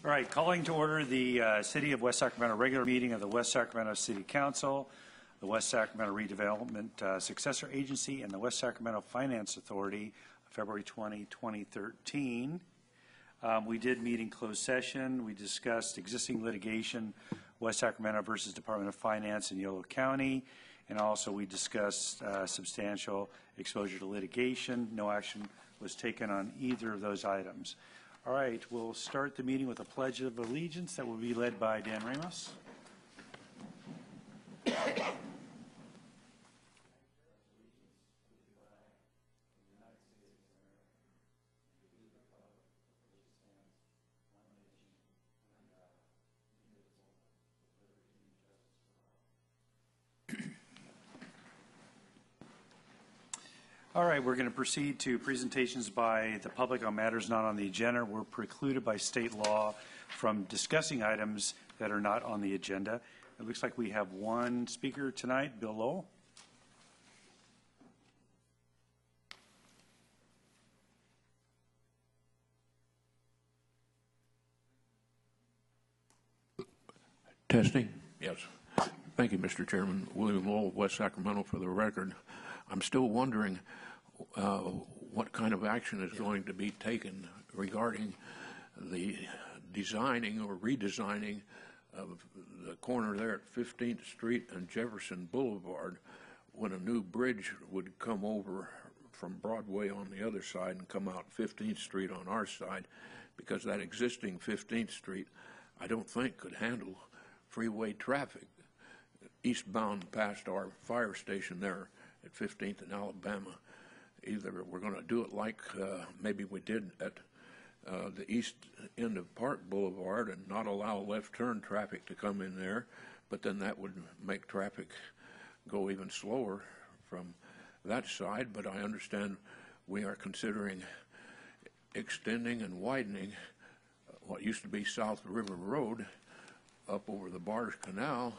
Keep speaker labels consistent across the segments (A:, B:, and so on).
A: All right, calling to order the City of West Sacramento regular meeting of the West Sacramento City Council, the West Sacramento Redevelopment Successor Agency, and the West Sacramento Finance Authority, February 20, 2013. We did meet in closed session. We discussed existing litigation, West Sacramento versus Department of Finance in Yolo County, and also we discussed substantial exposure to litigation. No action was taken on either of those items. All right, we'll start the meeting with a Pledge of Allegiance that will be led by Dan Ramos. All right, we're going to proceed to presentations by the public on matters not on the agenda. We're precluded by state law from discussing items that are not on the agenda. It looks like we have one speaker tonight, Bill Lowell.
B: Testing? Yes. Thank you, Mr. Chairman. William Lowell, West Sacramento, for the record. I'm still wondering what kind of action is going to be taken regarding the designing or redesigning of the corner there at 15th Street and Jefferson Boulevard, when a new bridge would come over from Broadway on the other side and come out 15th Street on our side, because that existing 15th Street I don't think could handle freeway traffic eastbound past our fire station there at 15th and Alabama. Either we're going to do it like maybe we did at the east end of Park Boulevard and not allow left turn traffic to come in there, but then that would make traffic go even slower from that side. But I understand we are considering extending and widening what used to be South River Road up over the Barge Canal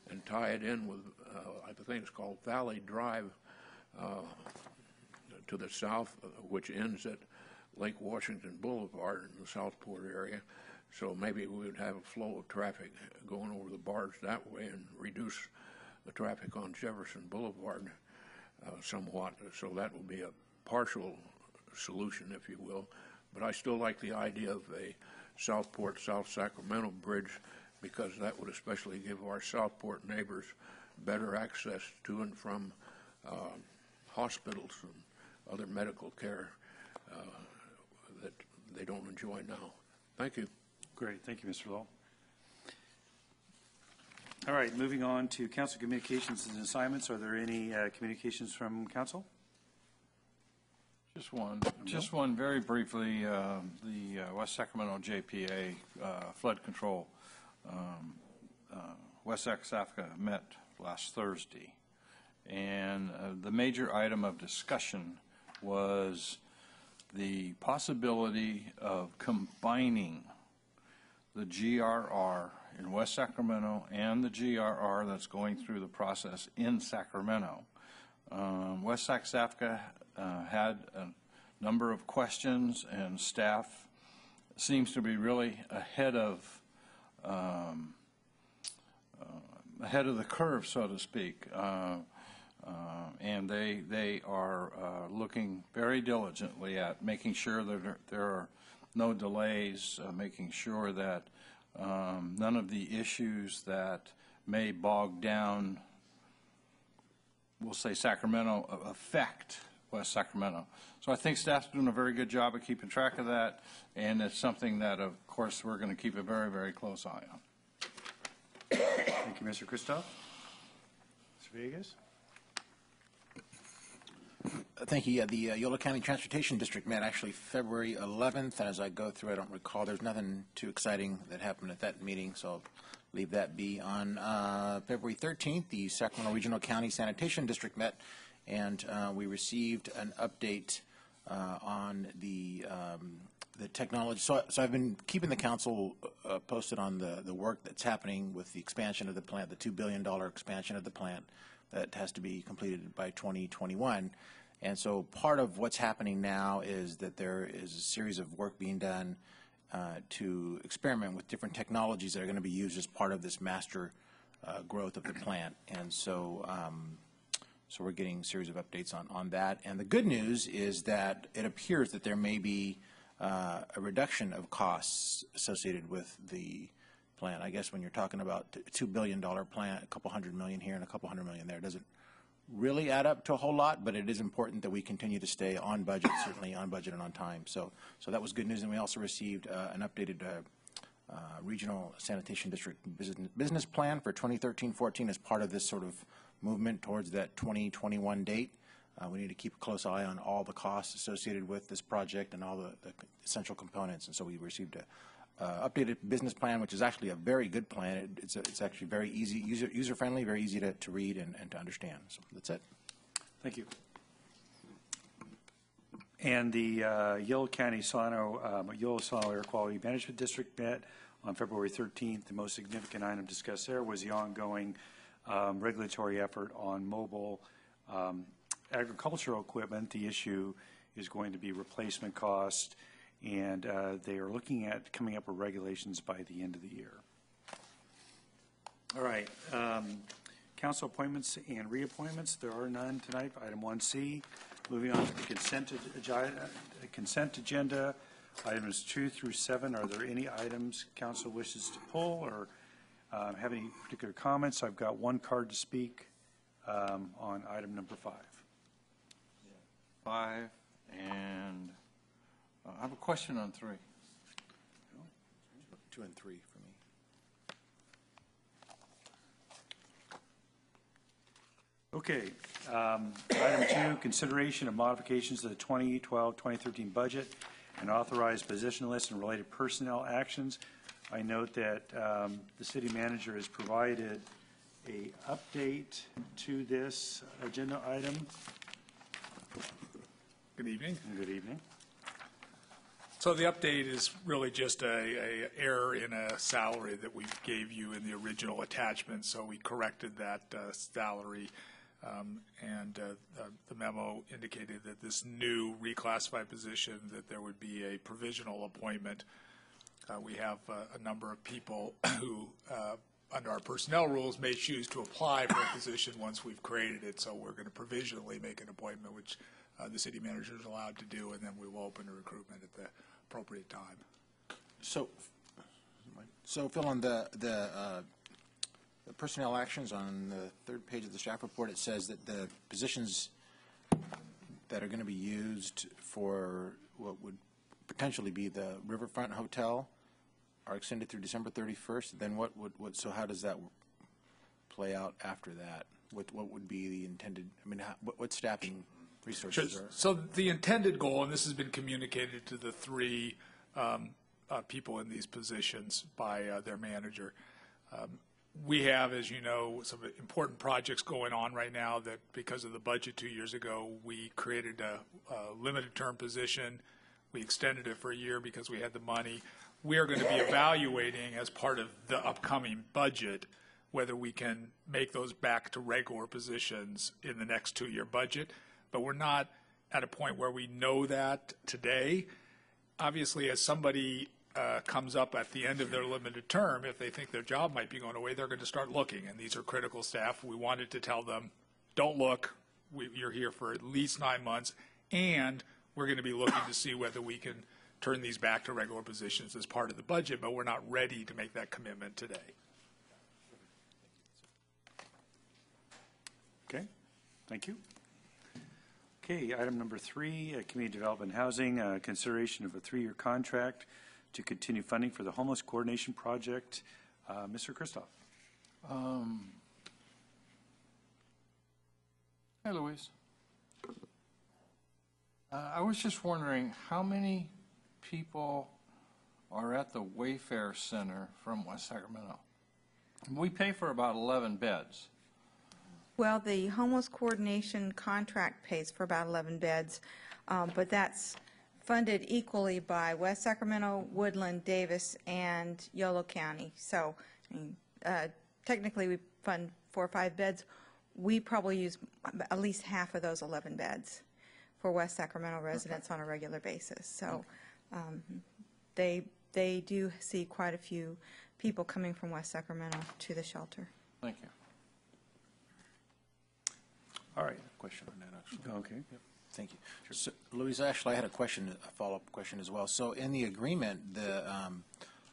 B: and tie it in with, I think it's called Valley Drive to the south, which ends at Lake Washington Boulevard in the Southport area. So maybe we would have a flow of traffic going over the barge that way and reduce the traffic on Jefferson Boulevard somewhat. So that will be a partial solution, if you will. But I still like the idea of a Southport, South Sacramento bridge, because that would especially give our Southport neighbors better access to and from hospitals and other medical care that they don't enjoy now. Thank you.
A: Great. Thank you, Mr. Lowell. All right, moving on to council communications and assignments. Are there any communications from council?
C: Just one. Just one very briefly. The West Sacramento JPA flood control. West Sacramento met last Thursday, and the major item of discussion was the possibility of combining the GRR in West Sacramento and the GRR that's going through the process in Sacramento. West Sacramento had a number of questions, and staff seems to be really ahead of the curve, so to speak, and they are looking very diligently at making sure that there are no delays, making sure that none of the issues that may bog down, we'll say Sacramento, affect West Sacramento. So I think staff's doing a very good job of keeping track of that, and it's something that, of course, we're going to keep a very, very close eye on.
A: Thank you, Mr. Christoph. Mr. Villegas.
D: Thank you. Yeah, the Yolo County Transportation District met actually February 11th, and as I go through, I don't recall. There's nothing too exciting that happened at that meeting, so I'll leave that be. On February 13th, the Sacramento Regional County Sanitation District met, and we received an update on the technology. So I've been keeping the council posted on the work that's happening with the expansion of the plant, the $2 billion expansion of the plant that has to be completed by 2021. And so part of what's happening now is that there is a series of work being done to experiment with different technologies that are going to be used as part of this master growth of the plant. And so, so we're getting a series of updates on that. And the good news is that it appears that there may be a reduction of costs associated with the plant. I guess when you're talking about a $2 billion plant, a couple $100 million here and a couple $100 million there, doesn't really add up to a whole lot, but it is important that we continue to stay on budget, certainly on budget and on time. So that was good news. And we also received an updated regional sanitation district business plan for 2013-14 as part of this sort of movement towards that 2021 date. We need to keep a close eye on all the costs associated with this project and all the essential components. And so we received a updated business plan, which is actually a very good plan. It's actually very easy, user-friendly, very easy to read and to understand. So that's it.
A: Thank you. And the Yolo County Solano Air Quality Management District met on February 13th. The most significant item discussed there was the ongoing regulatory effort on mobile agricultural equipment. The issue is going to be replacement cost, and they are looking at coming up with regulations by the end of the year. All right. Council appointments and reappointments. There are none tonight. Item 1C. Moving on to the consent agenda. Items 2 through 7. Are there any items council wishes to pull or have any particular comments? I've got one card to speak on item number 5.
C: 5, and I have a question on 3.
D: 2 and 3 for me.
A: Okay. Item 2, consideration of modifications to the 2012-2013 budget and authorized position list and related personnel actions. I note that the city manager has provided a update to this agenda item.
E: Good evening.
A: Good evening.
E: So the update is really just a error in a salary that we gave you in the original attachment. So we corrected that salary, and the memo indicated that this new reclassified position, that there would be a provisional appointment. We have a number of people who, under our personnel rules, may choose to apply for a position once we've created it. So we're going to provisionally make an appointment, which the city manager is allowed to do, and then we will open the recruitment at the appropriate time.
D: So Phil, on the personnel actions on the 3rd page of the staff report, it says that the positions that are going to be used for what would potentially be the Riverfront Hotel are extended through December 31st. Then so how does that play out after that? What would be the intended, I mean, what staffing resources
E: Sure.
D: are?
E: So the intended goal, and this has been communicated to the 3 people in these positions by their manager. We have, as you know, some important projects going on right now that because of the budget 2 years ago, we created a limited term position. We extended it for a year because we had the money. We are going to be evaluating as part of the upcoming budget whether we can make those back to regular positions in the next 2-year budget. But we're not at a point where we know that today. Obviously, as somebody comes up at the end of their limited term, if they think their job might be going away, they're going to start looking. And these are critical staff. We wanted to tell them, don't look. You're here for at least 9 months. And we're going to be looking to see whether we can turn these back to regular positions as part of the budget, but we're not ready to make that commitment today.
A: Okay. Thank you. Okay, item number 3, Community Development Housing, consideration of a 3-year contract to continue funding for the Homeless Coordination Project. Mr. Kristoff.
C: Hi, Louise. I was just wondering how many people are at the Wayfair Center from West Sacramento? We pay for about 11 beds.
F: Well, the homeless coordination contract pays for about 11 beds, but that's funded equally by West Sacramento, Woodland, Davis, and Yolo County. So technically we fund 4 or 5 beds. We probably use at least half of those 11 beds for West Sacramento residents on a regular basis. So they they do see quite a few people coming from West Sacramento to the shelter.
C: Thank you.
A: All right.
D: Question on that, actually.
A: Okay.
D: Thank you. So, Louise, actually, I had a question, a follow-up question as well. So in the agreement,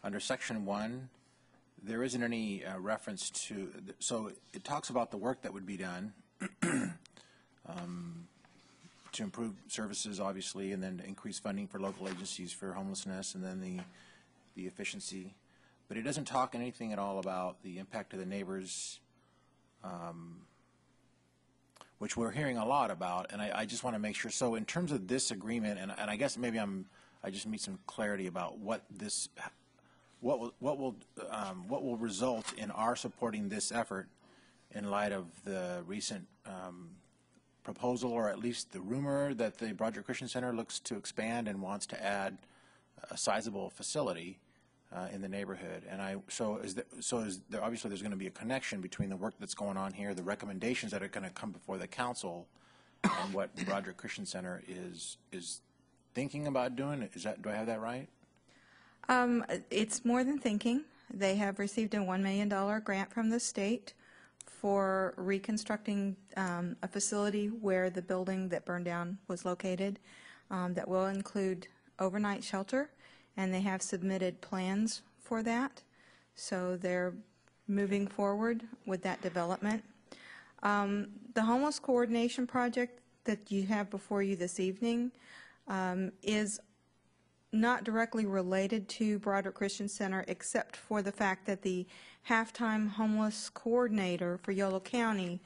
D: under Section 1, there isn't any reference to, so it talks about the work that would be done to improve services, obviously, and then to increase funding for local agencies for homelessness, and then the efficiency. But it doesn't talk anything at all about the impact to the neighbors, which we're hearing a lot about, and I just want to make sure. So in terms of this agreement, and I guess maybe I just need some clarity about what will result in our supporting this effort in light of the recent proposal, or at least the rumor that the Broderick Christian Center looks to expand and wants to add a sizable facility in the neighborhood. And so is there, obviously there's going to be a connection between the work that's going on here, the recommendations that are going to come before the council, and what the Broderick Christian Center is thinking about doing. Do I have that right?
F: It's more than thinking. They have received a $1 million grant from the state for reconstructing a facility where the building that burned down was located, that will include overnight shelter, and they have submitted plans for that. So they're moving forward with that development. The homeless coordination project that you have before you this evening is not directly related to Broderick Christian Center, except for the fact that the halftime homeless coordinator for Yolo County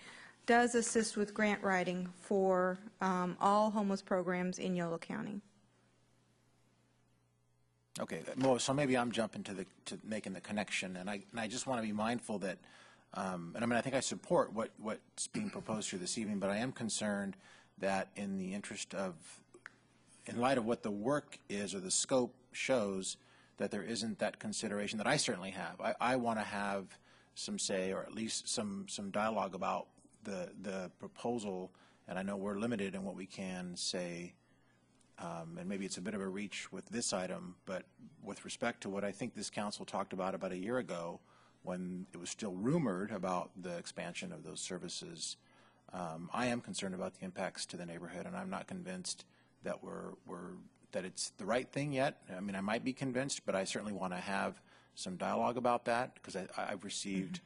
F: does assist with grant writing for all homeless programs in Yolo County.
D: Okay, well, so maybe I'm jumping to making the connection, and I just want to be mindful that, and I mean, I think I support what's being proposed here this evening, but I am concerned that in the interest of, in light of what the work is or the scope shows, that there isn't that consideration that I certainly have. I want to have some say, or at least some dialogue about the proposal, and I know we're limited in what we can say, and maybe it's a bit of a reach with this item, but with respect to what I think this council talked about a year ago, when it was still rumored about the expansion of those services, I am concerned about the impacts to the neighborhood, and I'm not convinced that that it's the right thing yet. I mean, I might be convinced, but I certainly want to have some dialogue about that, because I've received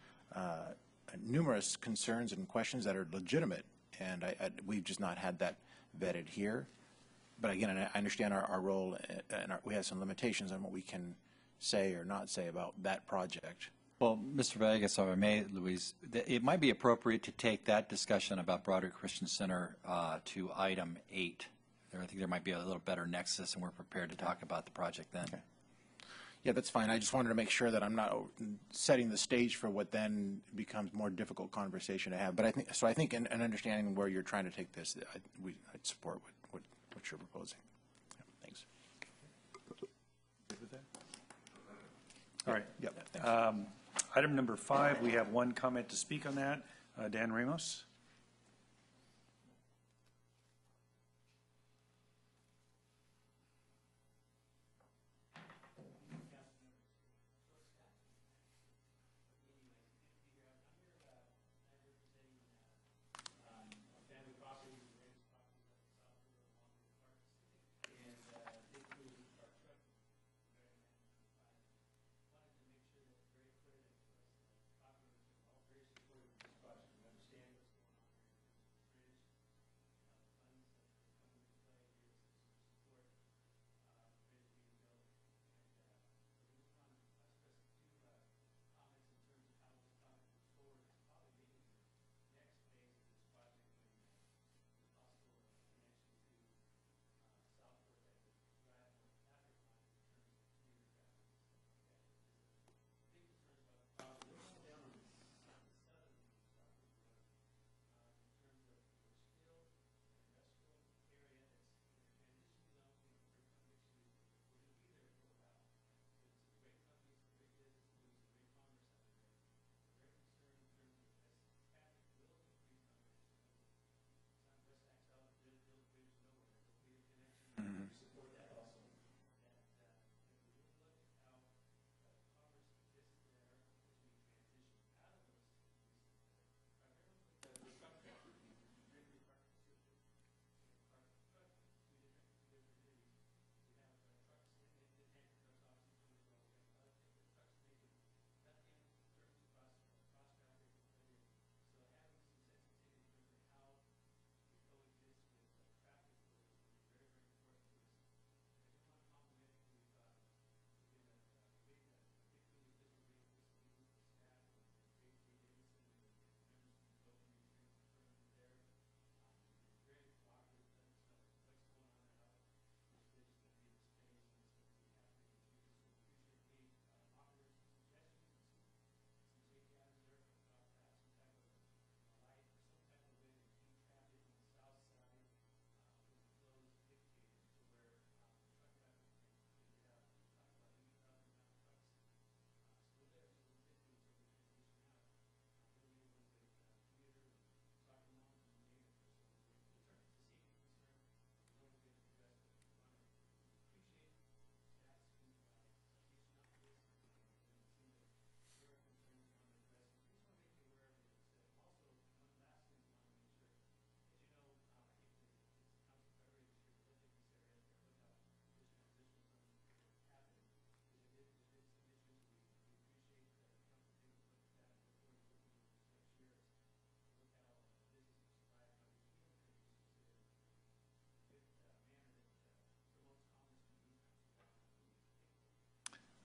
D: numerous concerns and questions that are legitimate, and we've just not had that vetted here. But again, I understand our role, and we have some limitations on what we can say or not say about that project.
G: Well, Mr. Vegas, if I may, Louise, it might be appropriate to take that discussion about Broderick Christian Center to item 8. I think there might be a little better nexus, and we're prepared to talk about the project then.
D: Okay. Yeah, that's fine. I just wanted to make sure that I'm not setting the stage for what then becomes more difficult conversation to have. But I think in understanding where you're trying to take this, I'd support what you're proposing. Yeah, thanks.
A: Good with that? All right.
D: Yep. Thanks.
A: Item number 5, we have one comment to speak on that. Dan Ramos.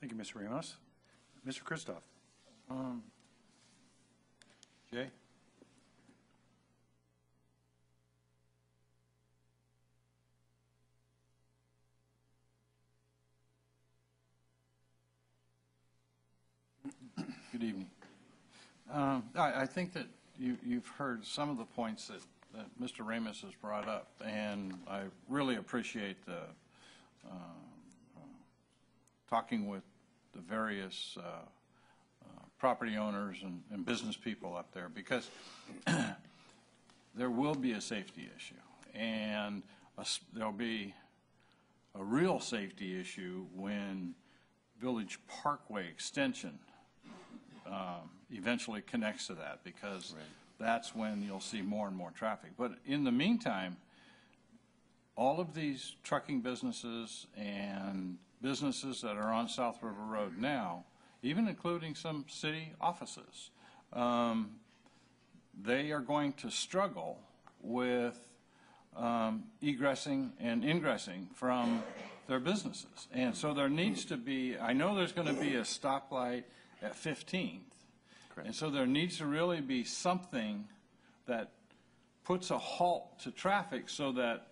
A: Thank you, Mr. Ramos. Mr. Kristoff.
C: Jay? Good evening. I think that you've heard some of the points that Mr. Ramos has brought up, and I really appreciate the talking with the various property owners and business people up there, because there will be a safety issue, and there'll be a real safety issue when Village Parkway Extension eventually connects to that, because that's when you'll see more and more traffic. But in the meantime, all of these trucking businesses and businesses that are on South River Road now, even including some city offices, they are going to struggle with egressing and ingressing from their businesses. And so there needs to be, I know there's going to be a stoplight at 15th. Correct. And so there needs to really be something that puts a halt to traffic so that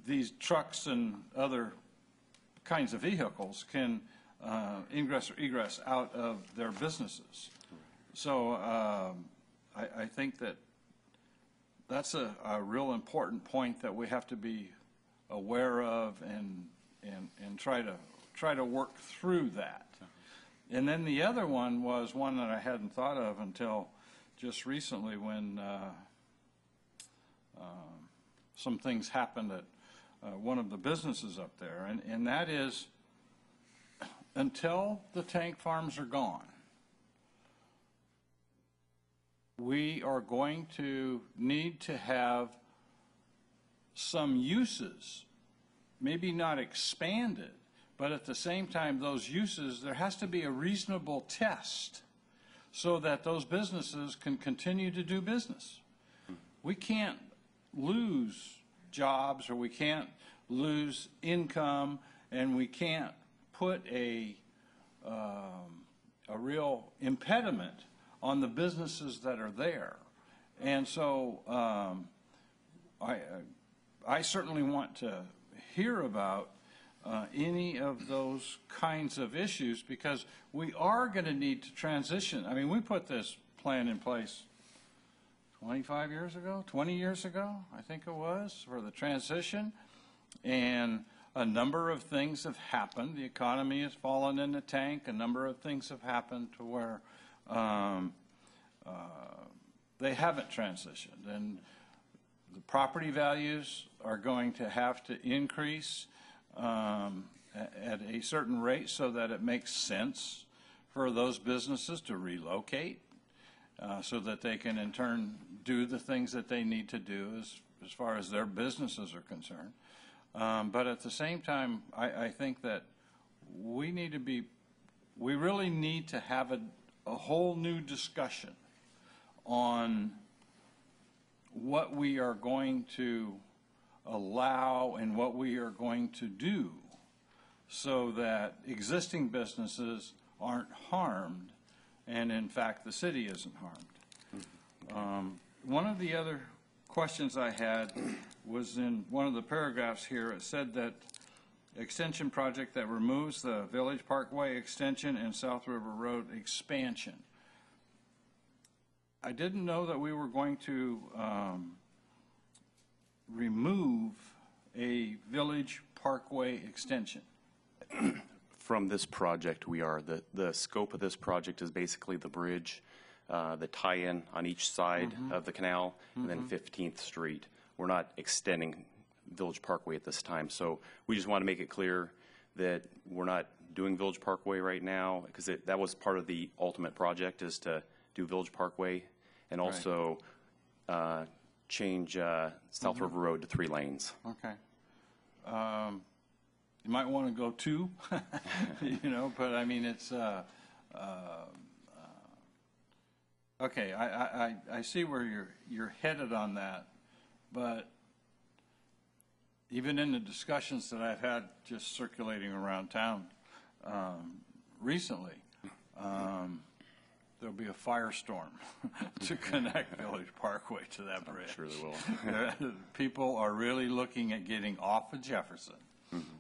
C: these trucks and other kinds of vehicles can ingress or egress out of their businesses. So I think that that's a real important point that we have to be aware of and try to work through that. And then the other one was one that I hadn't thought of until just recently, when some things happened at one of the businesses up there, and that is, until the tank farms are gone, we are going to need to have some uses, maybe not expanded, but at the same time, those uses, there has to be a reasonable test so that those businesses can continue to do business. We can't lose jobs, or we can't lose income, and we can't put a real impediment on the businesses that are there. And so I certainly want to hear about any of those kinds of issues, because we are going to need to transition. I mean, we put this plan in place 25 years ago, 20 years ago, I think it was, for the transition. And a number of things have happened. The economy has fallen in the tank. A number of things have happened to where they haven't transitioned. And the property values are going to have to increase at a certain rate so that it makes sense for those businesses to relocate, so that they can in turn do the things that they need to do as far as their businesses are concerned. But at the same time, I think that we really need to have a whole new discussion on what we are going to allow and what we are going to do so that existing businesses aren't harmed, and in fact the city isn't harmed. One of the other questions I had was in one of the paragraphs here. It said that extension project that removes the Village Parkway extension and South River Road expansion. I didn't know that we were going to remove a Village Parkway extension.
H: From this project, we are. The scope of this project is basically the bridge, the tie-in on each side of the canal, and then 15th Street. We're not extending Village Parkway at this time. So we just want to make it clear that we're not doing Village Parkway right now, because that was part of the ultimate project, is to do Village Parkway and also change South River Road to 3 lanes.
C: Okay. You might want to go 2, you know, but I mean, it's, okay, I see where you're headed on that, but even in the discussions that I've had just circulating around town, recently, there'll be a firestorm to connect Village Parkway to that bridge.
H: I'm sure there will.
C: People are really looking at getting off of Jefferson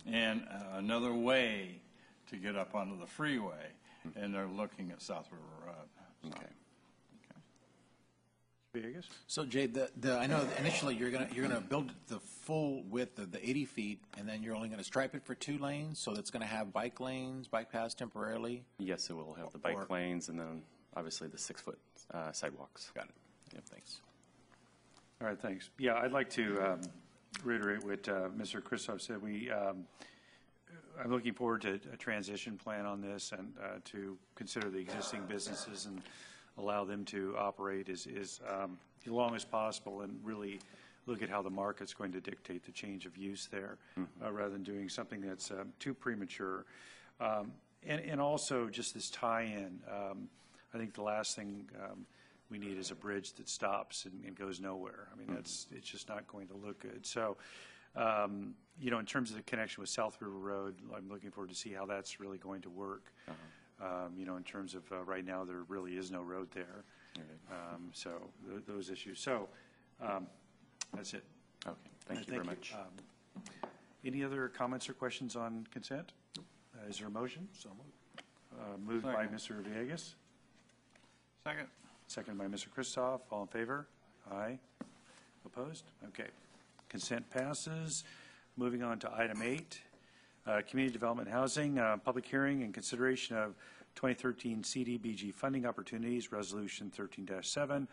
C: and another way to get up onto the freeway, and they're looking at South River Road. So.
H: Okay.
A: Vegas?
D: So Jay, I know that initially you're gonna build the full width of the 80 feet, and then you're only gonna stripe it for 2 lanes, so that's gonna have bike lanes, bike paths temporarily?
H: Yes, it will have the bike lanes and then obviously the 6-foot sidewalks.
D: Got it. Yep, thanks.
A: All right, thanks. Yeah, I'd like to reiterate what Mr. Christoph said. I'm looking forward to a transition plan on this and to consider the existing businesses and allow them to operate as long as possible and really look at how the market's going to dictate the change of use there rather than doing something that's too premature. And also just this tie-in. I think the last thing we need is a bridge that stops and goes nowhere. I mean, it's just not going to look good. So, you know, in terms of the connection with South River Road, I'm looking forward to see how that's really going to work. You know, in terms of right now, there really is no road there. So those issues. So that's it.
H: Okay, thank you very much.
A: Any other comments or questions on consent? Is there a motion? So moved by Mr. Villegas.
C: Second.
A: Second by Mr. Christoph. All in favor? Aye. Opposed? Okay. Consent passes. Moving on to item 8, Community Development Housing, public hearing and consideration of 2013 CDBG funding opportunities, Resolution 13-7,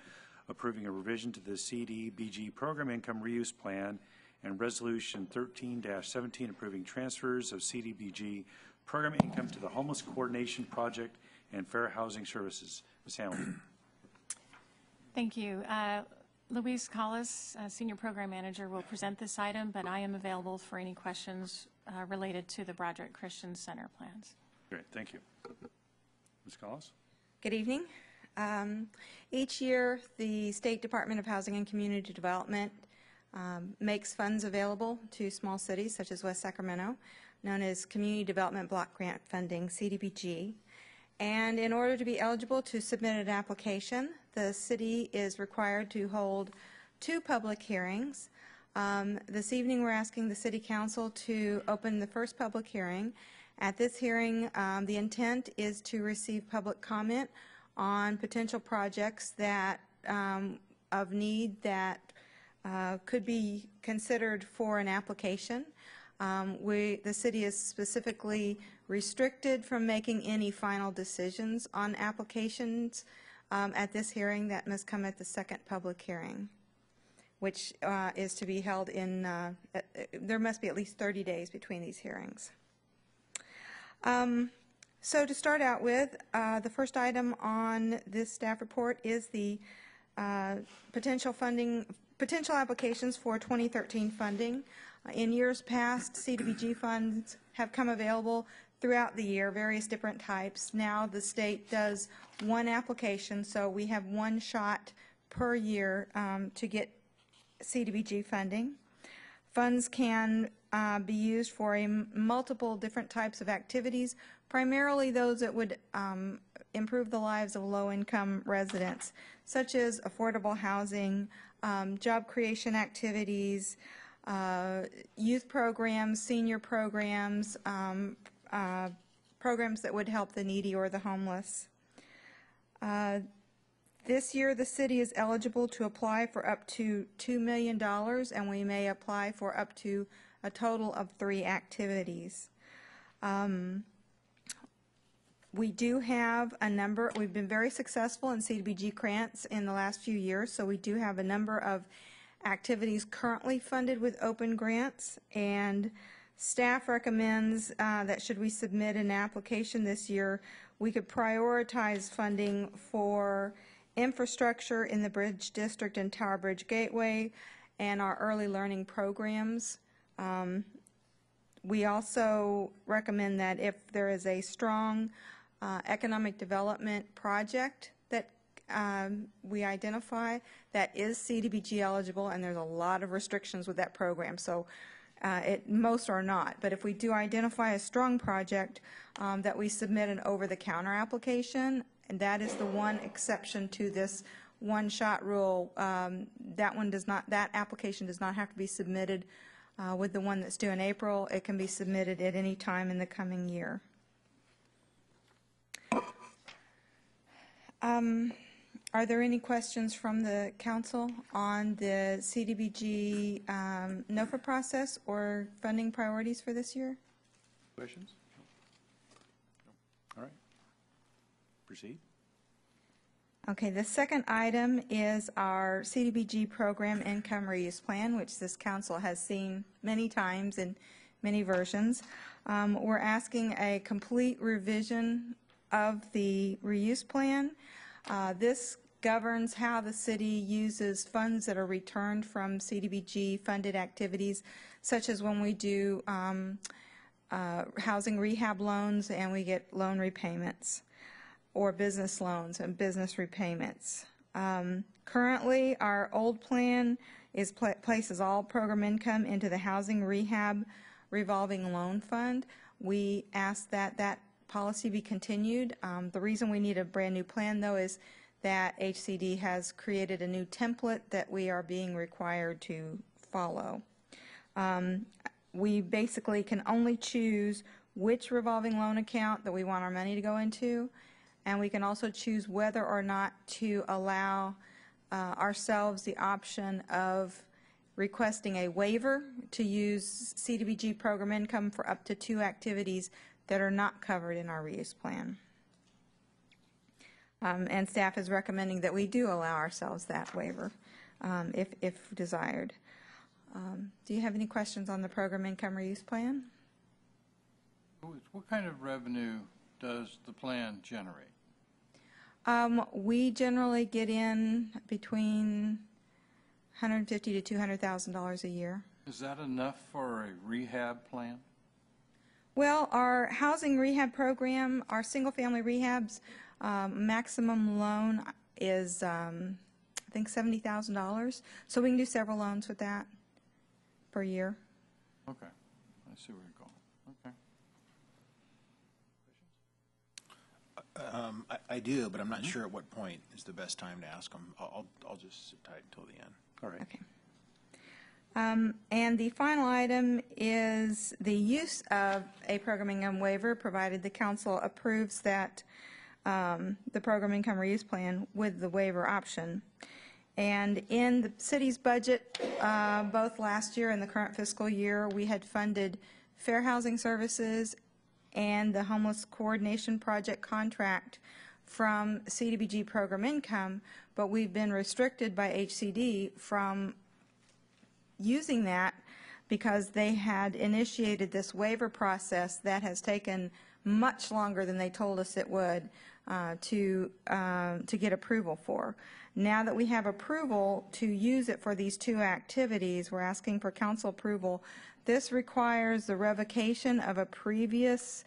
A: approving a revision to the CDBG program income reuse plan, and Resolution 13-17, approving transfers of CDBG program income to the Homeless Coordination Project and Fair Housing Services. Ms. Hamilton.
I: Thank you. Louise Collis, Senior Program Manager, will present this item, but I am available for any questions related to the Broderick Christian Center plans.
A: Great, thank you. Ms. Collis?
F: Good evening. Each year, the State Department of Housing and Community Development makes funds available to small cities such as West Sacramento, known as Community Development Block Grant Funding, CDBG. And in order to be eligible to submit an application, the city is required to hold 2 public hearings. This evening, we're asking the City Council to open the first public hearing. At this hearing, the intent is to receive public comment on potential projects that of need that could be considered for an application. The city is specifically restricted from making any final decisions on applications at this hearing. That must come at the second public hearing, which is to be held in, there must be at least 30 days between these hearings. So to start out with, the first item on this staff report is the potential applications for 2013 funding. In years past, CDBG funds have come available throughout the year, various different types. Now the state does 1 application, so we have 1 shot per year to get CDBG funding. Funds can be used for multiple different types of activities, primarily those that would improve the lives of low-income residents, such as affordable housing, job creation activities, youth programs, senior programs, programs that would help the needy or the homeless. This year, the city is eligible to apply for up to $2 million, and we may apply for up to a total of 3 activities. We do have a number, we've been very successful in CDBG grants in the last few years, so we do have a number of activities currently funded with open grants, and staff recommends that should we submit an application this year, we could prioritize funding for infrastructure in the Bridge District and Tower Bridge Gateway and our early learning programs. We also recommend that if there is a strong economic development project that we identify that is CDBG eligible, and there's a lot of restrictions with that program. So Most are not, but if we do identify a strong project, that we submit an over-the-counter application, and that is the one exception to this one-shot rule. That application does not have to be submitted with the one that's due in April. It can be submitted at any time in the coming year. Are there any questions from the council on the CDBG NOFA process or funding priorities for this year?
A: Questions? All right. Proceed.
F: Okay, the second item is our CDBG program income reuse plan, which this council has seen many times in many versions. We're asking a complete revision of the reuse plan. This governs how the city uses funds that are returned from CDBG funded activities, such as when we do housing rehab loans and we get loan repayments, or business loans and business repayments. Currently, our old plan places all program income into the housing rehab revolving loan fund. We ask that that policy be continued. The reason we need a brand new plan, though, is that HCD has created a new template that we are being required to follow. We basically can only choose which revolving loan account that we want our money to go into, and we can also choose whether or not to allow ourselves the option of requesting a waiver to use CDBG program income for up to 2 activities that are not covered in our reuse plan. And staff is recommending that we do allow ourselves that waiver if desired. Do you have any questions on the program income reuse plan?
C: What kind of revenue does the plan generate?
F: We generally get in between $150,000 to $200,000 a year.
C: Is that enough for a rehab plan?
F: Well, our housing rehab program, our single-family rehabs, maximum loan is, I think, $70,000. So we can do several loans with that per year.
C: Okay. I see where you're going. Okay.
D: I do, but I'm not sure at what point is the best time to ask them. I'll just sit tight until the end.
A: All right.
F: Okay. And the final item is the use of a program income waiver, provided the council approves that the program income reuse plan with the waiver option. And in the city's budget, both last year and the current fiscal year, we had funded fair housing services and the homeless coordination project contract from CDBG program income, but we've been restricted by HCD from using that because they had initiated this waiver process that has taken much longer than they told us it would to get approval for. Now that we have approval to use it for these 2 activities, we're asking for council approval. This requires the revocation of a previous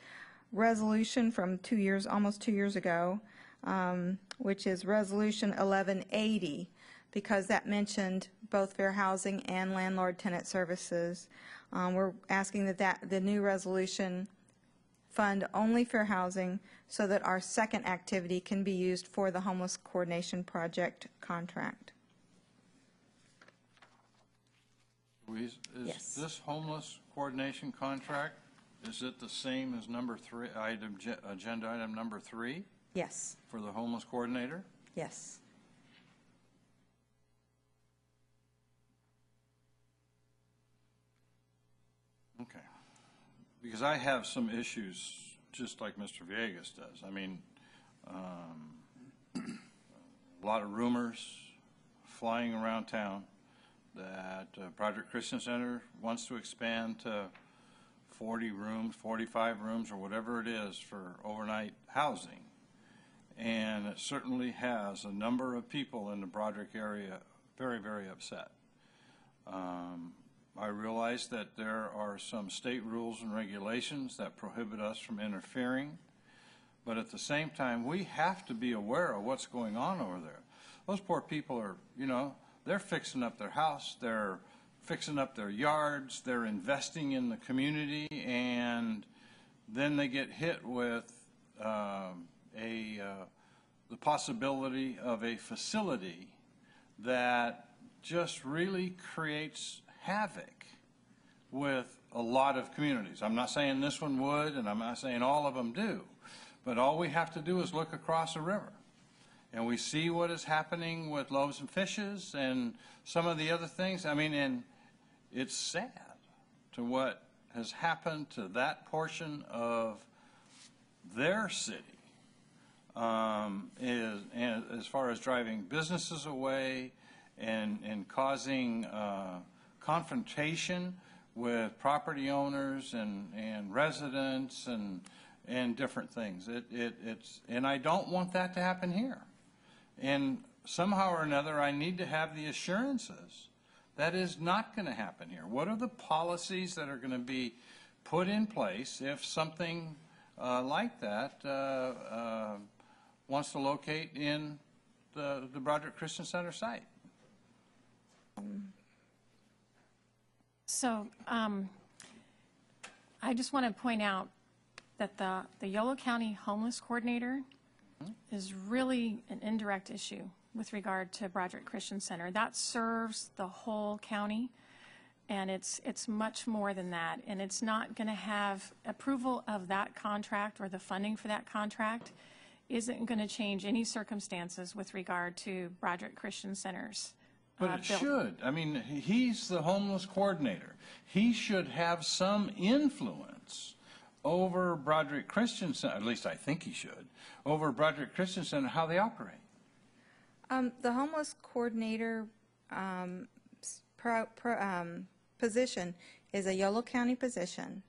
F: resolution from almost 2 years ago, which is Resolution 1180, because that mentioned both fair housing and landlord-tenant services. We're asking that the new resolution fund only fair housing so that our second activity can be used for the homeless coordination project contract.
C: Louise, is
F: Yes.
C: this homeless coordination contract, is it the same as number 3, agenda item number 3
F: Yes.
C: for the homeless coordinator?
F: Yes.
C: Okay. Because I have some issues, just like Mr. Villegas does. I mean, a lot of rumors flying around town that Project Christian Center wants to expand to 40 rooms, 45 rooms, or whatever it is for overnight housing. And it certainly has a number of people in the Broderick area very, very upset. I realize that there are some state rules and regulations that prohibit us from interfering, but at the same time, we have to be aware of what's going on over there. Those poor people are, they're fixing up their house, they're fixing up their yards, they're investing in the community, and then they get hit with the possibility of a facility that just really creates havoc with a lot of communities. I'm not saying this one would, and I'm not saying all of them do, but all we have to do is look across the river, and we see what is happening with Loaves and Fishes and some of the other things. I mean, and it's sad to what has happened to that portion of their city. As far as driving businesses away and causing confrontation with property owners and residents and different things. And I don't want that to happen here. And somehow or another, I need to have the assurances that is not going to happen here. What are the policies that are going to be put in place if something like that wants to locate in the Broderick Christian Center site?
I: So I just want to point out that the Yolo County Homeless Coordinator is really an indirect issue with regard to Broderick Christian Center. That serves the whole county, and it's much more than that. And it's not going to have approval of that contract, or the funding for that contract isn't going to change any circumstances with regard to Broderick Christian Center's
C: But it should. I mean, he's the homeless coordinator. He should have some influence over Broderick Christian Center, at least I think he should, over Broderick Christian Center, how they operate.
F: The homeless coordinator position is a Yolo County position,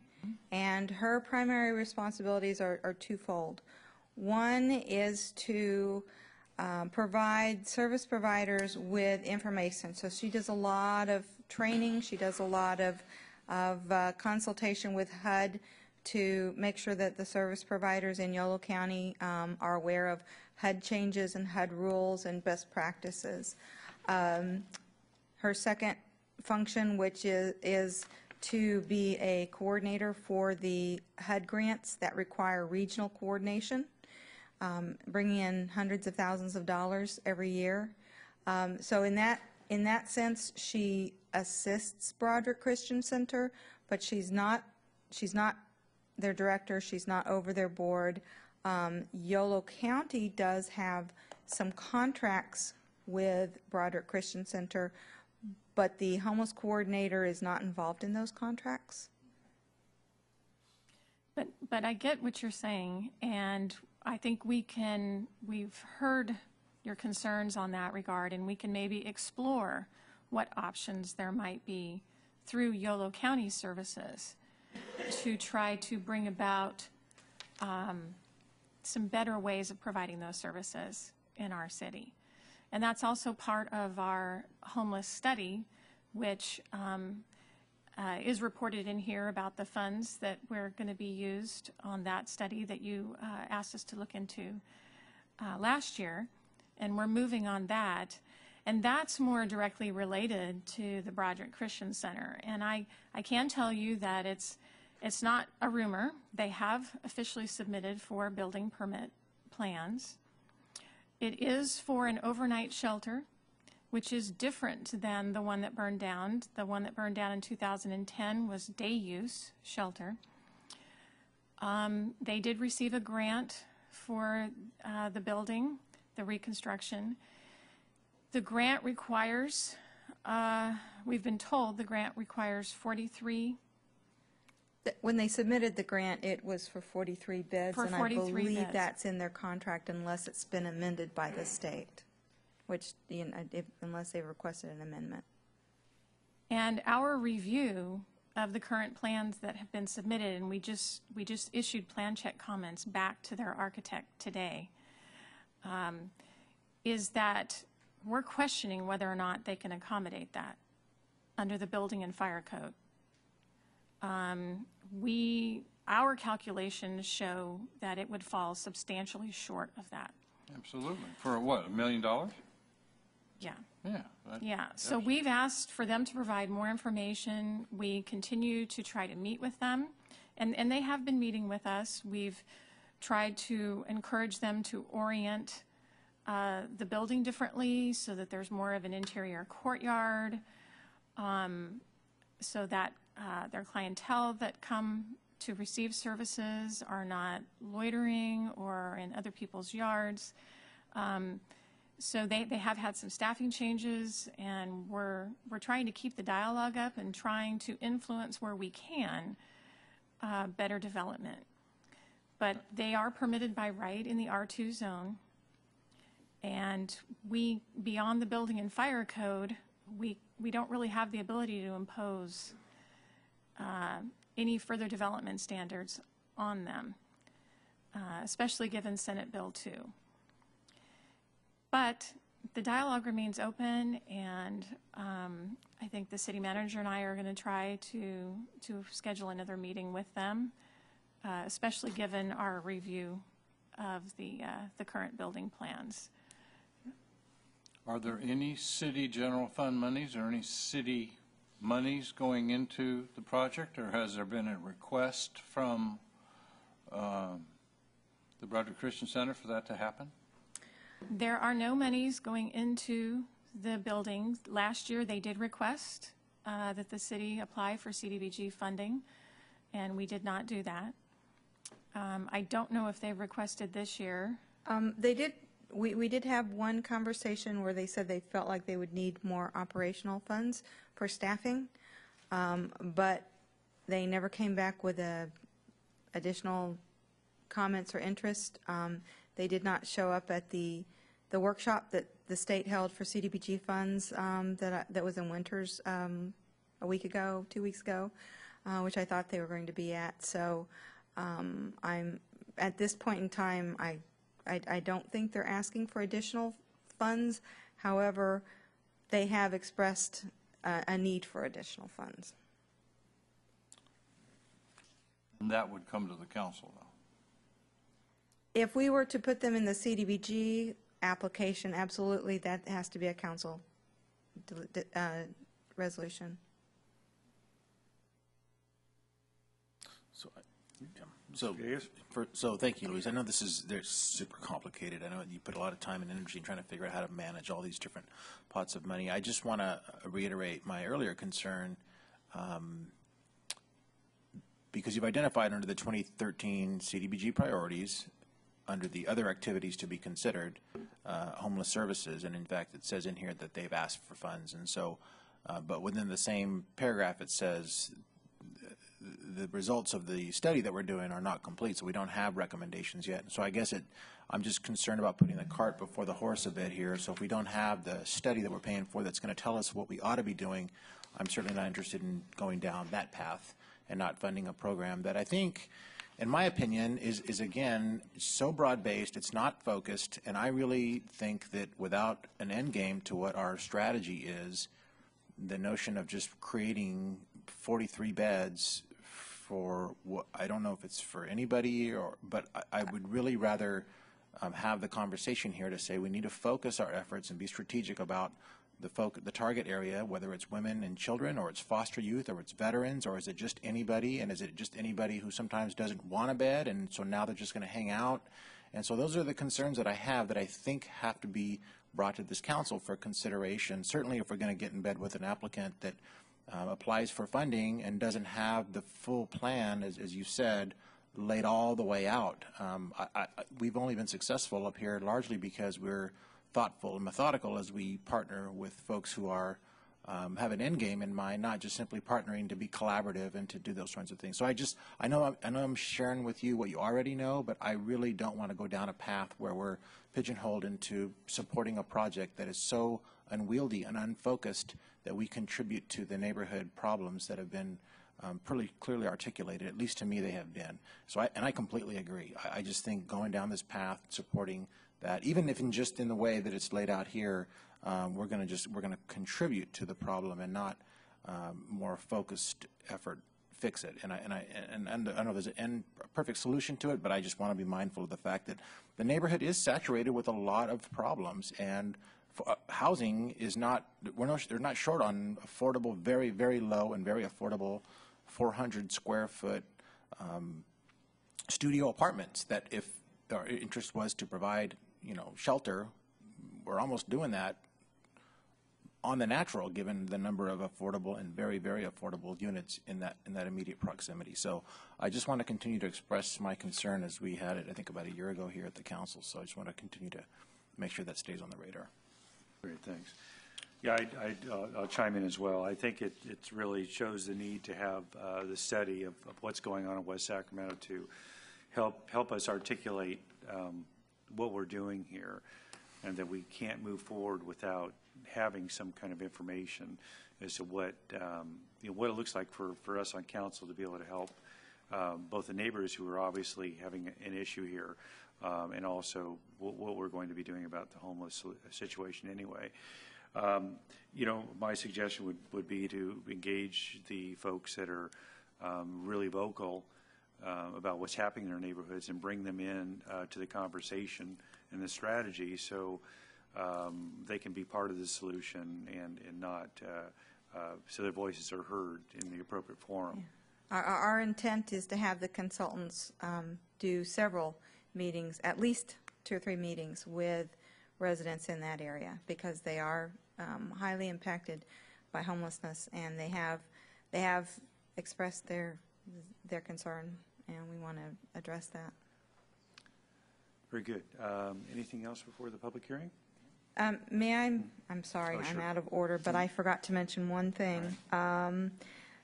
F: and her primary responsibilities are twofold. One is to provide service providers with information. So she does a lot of training. She does a lot of consultation with HUD to make sure that the service providers in Yolo County are aware of HUD changes and HUD rules and best practices. Her second function, which is to be a coordinator for the HUD grants that require regional coordination, bringing in hundreds of thousands of dollars every year. So in that sense, she assists Broderick Christian Center, but she's not their director. She's not over their board. Yolo County does have some contracts with Broderick Christian Center, but the homeless coordinator is not involved in those contracts.
I: But I get what you're saying, and I think we've heard your concerns on that regard, and we can maybe explore what options there might be through Yolo County services to try to bring about some better ways of providing those services in our city. And that's also part of our homeless study, which is reported in here about the funds that we're going to be used on that study that you asked us to look into last year. And we're moving on that. And that's more directly related to the Broderick Christian Center. And I can tell you that it's not a rumor. They have officially submitted for building permit plans. It is for an overnight shelter, which is different than the one that burned down. The one that burned down in 2010 was day use shelter. They did receive a grant for the building, the reconstruction. The grant requires, we've been told the grant requires 43.
F: When they submitted the grant, it was for 43 beds,
I: For
F: and
I: 43
F: I believe
I: beds.
F: that's in their contract unless it's been amended by the state, which, unless they requested an amendment.
I: And our review of the current plans that have been submitted, and we just issued plan check comments back to their architect today, is that we're questioning whether or not they can accommodate that under the building and fire code. Our calculations show that it would fall substantially short of that.
C: Absolutely. For what, $1 million?
I: Yeah.
C: Yeah.
I: Yeah, so we've asked for them to provide more information. We continue to try to meet with them, and they have been meeting with us. We've tried to encourage them to orient the building differently so that there's more of an interior courtyard, so that their clientele that come to receive services are not loitering or in other people's yards. So they have had some staffing changes, and we're trying to keep the dialogue up and trying to influence where we can better development. But they are permitted by right in the R2 zone, and we, beyond the building and fire code, we don't really have the ability to impose any further development standards on them, especially given Senate Bill 2. But the dialogue remains open, and I think the city manager and I are going to try to schedule another meeting with them, especially given our review of the current building plans.
C: Are there any city general fund monies or any city monies going into the project, or has there been a request from the Broderick Christian Center for that to happen?
I: There are no monies going into the building. Last year, they did request that the city apply for CDBG funding, and we did not do that. I don't know if they've requested this year.
F: They did. We did have one conversation where they said they felt like they would need more operational funds for staffing, but they never came back with additional comments or interest. They did not show up at the workshop that the state held for CDBG funds that was in Winters a week ago, 2 weeks ago, which I thought they were going to be at. So I'm at this point in time, I don't think they're asking for additional funds. However, they have expressed a need for additional funds.
C: And that would come to the council, though.
F: If we were to put them in the CDBG application, absolutely, that has to be a council resolution.
D: So thank you, Louise. I know they're super complicated. I know you put a lot of time and energy in trying to figure out how to manage all these different pots of money. I just want to reiterate my earlier concern, because you've identified under the 2013 CDBG priorities, under the other activities to be considered, homeless services, and in fact it says in here that they've asked for funds, and so, but within the same paragraph it says the results of the study that we're doing are not complete, so we don't have recommendations yet. So I guess I'm just concerned about putting the cart before the horse a bit here. So if we don't have the study that we're paying for that's going to tell us what we ought to be doing, I'm certainly not interested in going down that path and not funding a program that I think, in my opinion, is again so broad-based, it's not focused, and I really think that without an end game to what our strategy is, the notion of just creating 43 beds for what, I don't know if it's for anybody, but I would really rather have the conversation here to say we need to focus our efforts and be strategic about the target area, whether it's women and children, or it's foster youth, or it's veterans, or is it just anybody, and is it just anybody who sometimes doesn't want a bed, and so now they're just going to hang out. And so those are the concerns that I have that I think have to be brought to this council for consideration. Certainly if we're going to get in bed with an applicant that applies for funding and doesn't have the full plan, as you said, laid all the way out. We've only been successful up here largely because we're thoughtful and methodical as we partner with folks who are have an end game in mind, not just simply partnering to be collaborative and to do those kinds of things. So I know I'm sharing with you what you already know, but I really don't want to go down a path where we're pigeonholed into supporting a project that is so unwieldy and unfocused that we contribute to the neighborhood problems that have been pretty clearly articulated. At least to me, they have been. So I completely agree. I just think going down this path, supporting that, even if just in the way that it's laid out here, we're going to contribute to the problem and not more focused effort fix it. And I know there's a perfect solution to it, but I just want to be mindful of the fact that the neighborhood is saturated with a lot of problems, and housing is not, they're not short on affordable, very, very low and very affordable 400 square foot studio apartments that if our interest was to provide, shelter, we're almost doing that on the natural, given the number of affordable and very, very affordable units in that immediate proximity. So I just want to continue to express my concern as we had it, I think, about a year ago here at the council. So I just want to continue to make sure that stays on the radar.
A: Great, thanks. Yeah, I'll chime in as well. I think it really shows the need to have the study of what's going on in West Sacramento to help us articulate what we're doing here, and that we can't move forward without having some kind of information as to what what it looks like for us on council to be able to help both the neighbors who are obviously having an issue here, and also what we're going to be doing about the homeless situation anyway. My suggestion would be to engage the folks that are really vocal about what's happening in their neighborhoods and bring them in to the conversation and the strategy, so they can be part of the solution and not so their voices are heard in the appropriate forum.
F: Yeah. Our intent is to have the consultants do several meetings, at least 2 or 3 meetings with residents in that area, because they are highly impacted by homelessness, and they have expressed their concern, and we want to address that.
A: Very good. Anything else before the public hearing?
F: May I? I'm sorry,
A: Sure.
F: I'm out of order, but I forgot to mention one thing.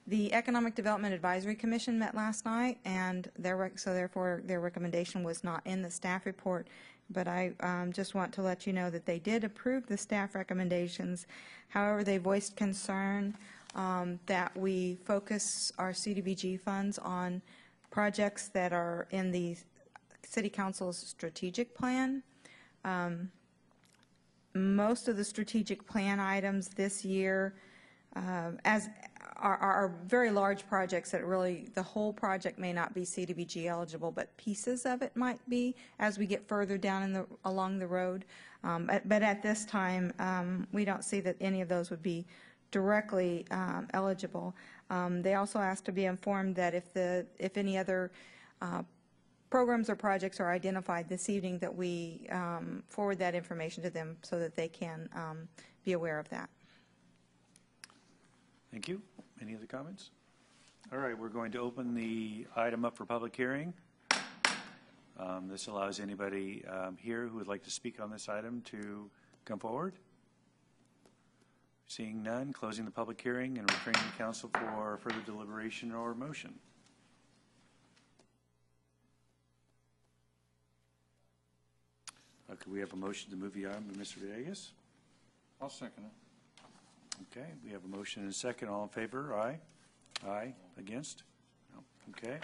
F: The Economic Development Advisory Commission met last night, and therefore their recommendation was not in the staff report. But I just want to let you know that they did approve the staff recommendations. However, they voiced concern that we focus our CDBG funds on projects that are in the City Council's strategic plan. Most of the strategic plan items this year are very large projects that really, the whole project may not be CDBG eligible, but pieces of it might be as we get further down along the road. But at this time, we don't see that any of those would be directly eligible. They also asked to be informed that if any other programs or projects are identified this evening, that we forward that information to them so that they can be aware of that.
A: Thank you. Any other comments? All right, we're going to open the item up for public hearing. This allows anybody here who would like to speak on this item to come forward. Seeing none, closing the public hearing and returning to council for further deliberation or motion. Could we have a motion to move the item by Mr. Villegas?
C: I'll second it.
A: Okay, we have a motion and a second. All in favor? Aye. Aye. Against? No. Okay.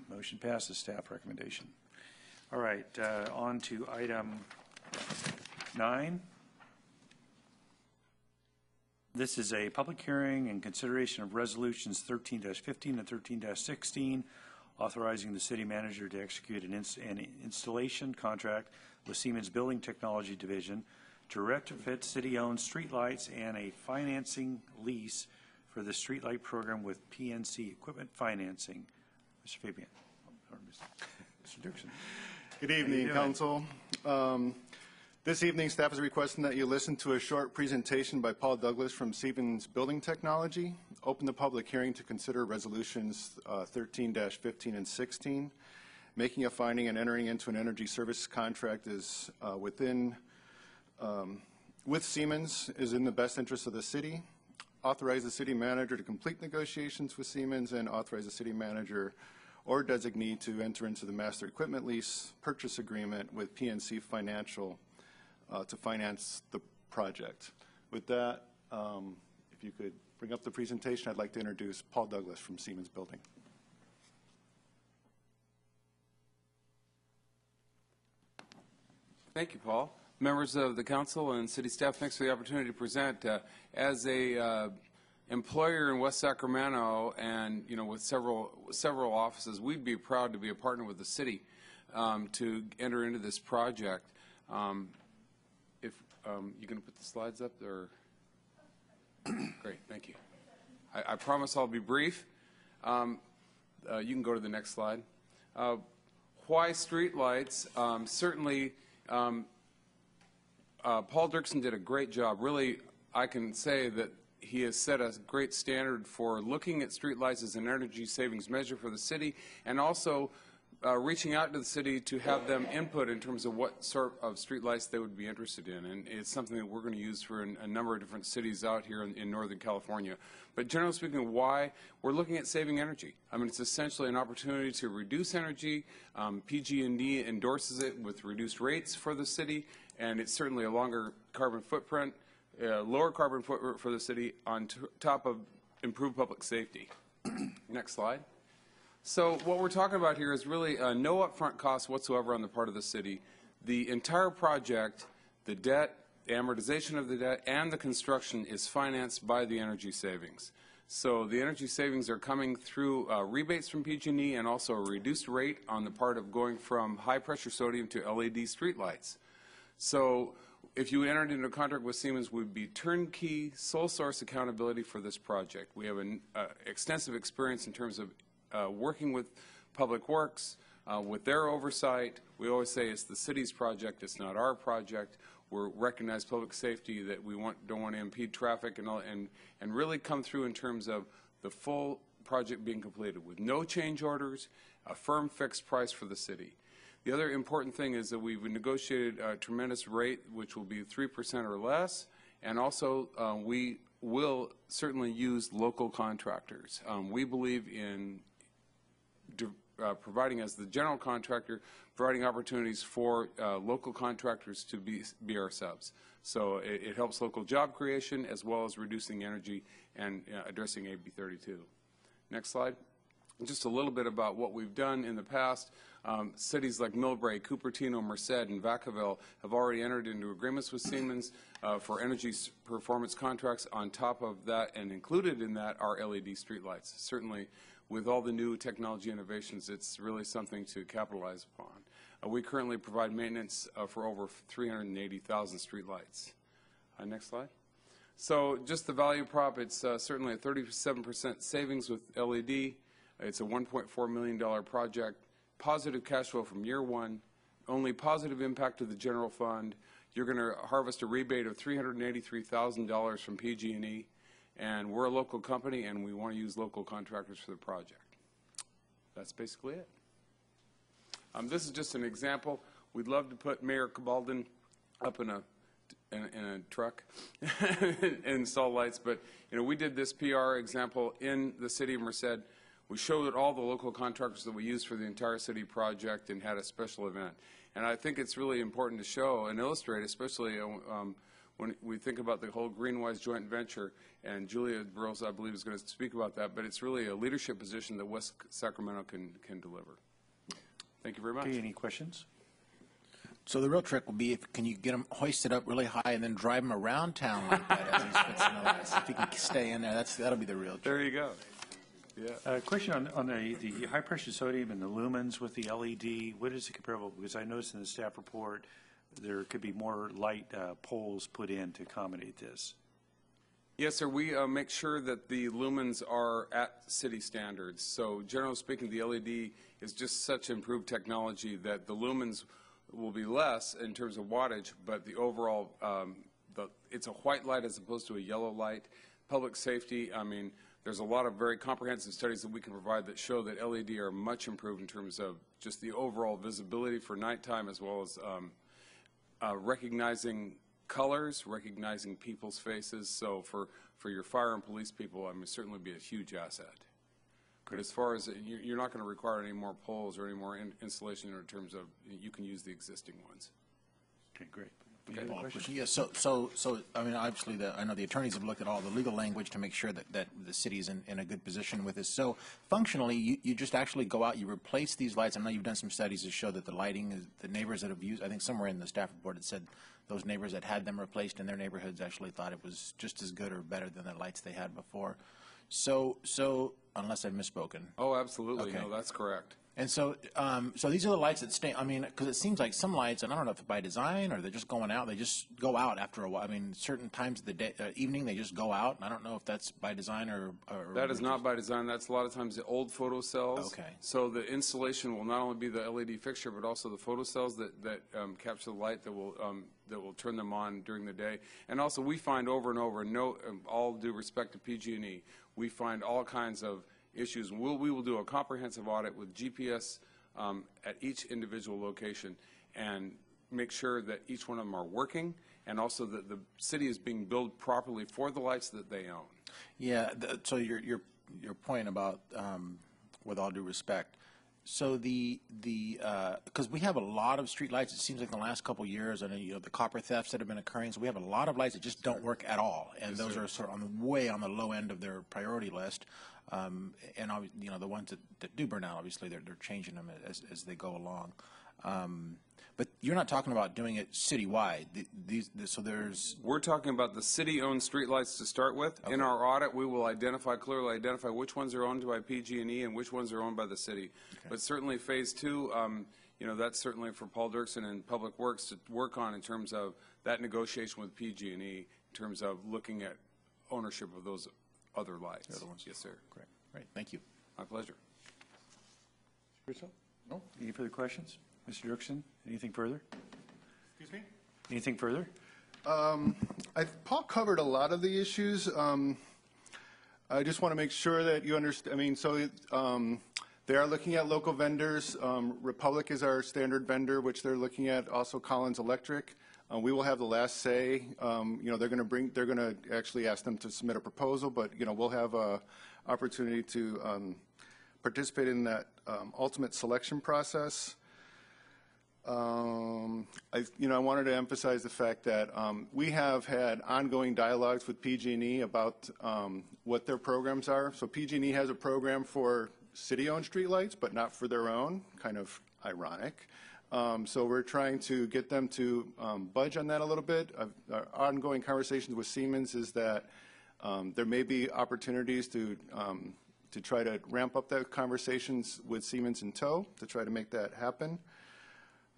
A: Motion passes. Staff recommendation. All right, on to item 9. This is a public hearing and consideration of resolutions 13-15 and 13-16, authorizing the city manager to execute an installation contract with Siemens Building Technology Division to retrofit city-owned streetlights and a financing lease for the streetlight program with PNC Equipment Financing. Mr. Fabian, or Mr. Dixon.
J: Good evening, Council. This evening, staff is requesting that you listen to a short presentation by Paul Douglas from Siemens Building Technology. Open the public hearing to consider resolutions 13-15 and 16. Making a finding and entering into an energy service contract is with Siemens is in the best interest of the city. Authorize the city manager to complete negotiations with Siemens, and authorize the city manager or designee to enter into the master equipment lease purchase agreement with PNC Financial to finance the project. With that, if you could bring up the presentation, I'd like to introduce Paul Douglas from Siemens Building.
K: Thank you, Paul. Members of the council and city staff, thanks for the opportunity to present. As a employer in West Sacramento, and with several offices, we'd be proud to be a partner with the city to enter into this project. If You going to put the slides up there? Great, thank you. I promise I'll be brief. You can go to the next slide. Why streetlights? Certainly, Paul Dirksen did a great job. Really, I can say that he has set a great standard for looking at streetlights as an energy savings measure for the city, and also reaching out to the city to have them input in terms of what sort of streetlights they would be interested in. And it's something that we're going to use for a number of different cities out here in Northern California. But generally speaking, why? We're looking at saving energy. I mean, it's essentially an opportunity to reduce energy. PG&E endorses it with reduced rates for the city, and it's certainly a longer carbon footprint, lower carbon footprint for the city on top of improved public safety. Next slide. So what we're talking about here is really no upfront costs whatsoever on the part of the city. The entire project, the debt, the amortization of the debt, and the construction is financed by the energy savings. So the energy savings are coming through rebates from PG&E and also a reduced rate on the part of going from high-pressure sodium to LED streetlights. So if you entered into a contract with Siemens, we'd be turnkey, sole source accountability for this project. We have an extensive experience in terms of working with Public Works, with their oversight. We always say it's the city's project, it's not our project. We're recognized public safety that we don't want to impede traffic and really come through in terms of the full project being completed with no change orders, a firm fixed price for the city. The other important thing is that we've negotiated a tremendous rate, which will be 3% or less, and also we will certainly use local contractors. We believe in providing, as the general contractor, providing opportunities for local contractors to be our subs. So it helps local job creation as well as reducing energy and addressing AB 32. Next slide. Just a little bit about what we've done in the past. Cities like Millbrae, Cupertino, Merced, and Vacaville have already entered into agreements with Siemens for energy performance contracts. On top of that, and included in that, are LED streetlights. Certainly, with all the new technology innovations, it's really something to capitalize upon. We currently provide maintenance for over 380,000 streetlights. Next slide. So just the value prop, it's certainly a 37% savings with LED. It's a $1.4 million project. Positive cash flow from year one. Only positive impact to the general fund. You're going to harvest a rebate of $383,000 from PG&E. And we're a local company, and we want to use local contractors for the project. That's basically it. This is just an example. We'd love to put Mayor Cabaldon up in a truck and install lights, but we did this PR example in the city of Merced. We showed all the local contractors that we used for the entire city project and had a special event. And I think it's really important to show and illustrate, especially when we think about the whole Greenwise joint venture, and Julia Burrows, I believe, is going to speak about that, but it's really a leadership position that West Sacramento can deliver. Thank you very much.
A: Okay, any questions?
D: So the real trick will be, can you get them hoisted up really high and then drive them around town like that as he's fixing the lights? If you can stay in there, that'll be the real trick.
K: There you go. Yeah.
A: Question on the high-pressure sodium and the lumens with the LED. What is it comparable? Because I noticed in the staff report there could be more light poles put in to accommodate this.
K: Yes, sir. We make sure that the lumens are at city standards. So generally speaking, the LED is just such improved technology that the lumens will be less in terms of wattage, but the overall, it's a white light as opposed to a yellow light. Public safety, I mean, there's a lot of very comprehensive studies that we can provide that show that LED are much improved in terms of just the overall visibility for nighttime, as well as recognizing colors, recognizing people's faces. So for your fire and police people, I mean, certainly be a huge asset. But as far as you're not going to require any more poles or any more installation in terms of, you can use the existing ones.
A: Okay, great.
D: Okay. Yeah, so I mean, obviously, I know the attorneys have looked at all the legal language to make sure that the city's in a good position with this. So functionally, you just actually go out, you replace these lights. I know you've done some studies to show that the lighting is, the neighbors that have used, I think somewhere in the staff report it said those neighbors that had them replaced in their neighborhoods actually thought it was just as good or better than the lights they had before. So unless I've misspoken.
K: Oh, absolutely.
D: Okay.
K: No, that's correct.
D: And so, so these are the lights that stay, I mean, because it seems like some lights, and I don't know if it's by design or they're just going out, they just go out after a while. I mean, certain times of the day, evening, they just go out. And I don't know if that's by design or
K: That is not by design. That's a lot of times the old photo cells.
D: Okay.
K: So the installation will not only be the LED fixture, but also the photo cells that capture the light that will turn them on during the day. And also we find over and over, all due respect to PG&E, we find all kinds of issues. We will do a comprehensive audit with GPS at each individual location and make sure that each one of them are working, and also that the city is being billed properly for the lights that they own.
D: Yeah, so your point about, with all due respect, so because we have a lot of street lights, it seems like in the last couple of years, and the copper thefts that have been occurring, so we have a lot of lights that just don't work at all, and those are sort of way on the low end of their priority list. And the ones that do burn out, obviously they're changing them as they go along. But you're not talking about doing it citywide.
K: We're talking about the city-owned streetlights to start with. Okay. In our audit, we will clearly identify which ones are owned by PG&E and which ones are owned by the city. Okay. But certainly Phase 2, that's certainly for Paul Dirksen and Public Works to work on in terms of that negotiation with PG&E, in terms of looking at ownership of those other lights.
D: The other ones.
K: Yes, sir.
D: Great. Thank you.
K: My pleasure.
A: No? Any further questions? Mr. Dirksen, anything further?
J: Excuse me?
A: Anything further?
J: Paul covered a lot of the issues. I just want to make sure that you understand. I mean, so they are looking at local vendors. Republic is our standard vendor, which they're looking at. Also, Collins Electric. We will have the last say. They're going to actually ask them to submit a proposal, but we'll have a opportunity to participate in that ultimate selection process. I wanted to emphasize the fact that we have had ongoing dialogues with PG&E about what their programs are. So PG&E has a program for city-owned streetlights, but not for their own. Kind of ironic. So we're trying to get them to budge on that a little bit. Our ongoing conversations with Siemens is that there may be opportunities to try to ramp up those conversations with Siemens in tow to try to make that happen.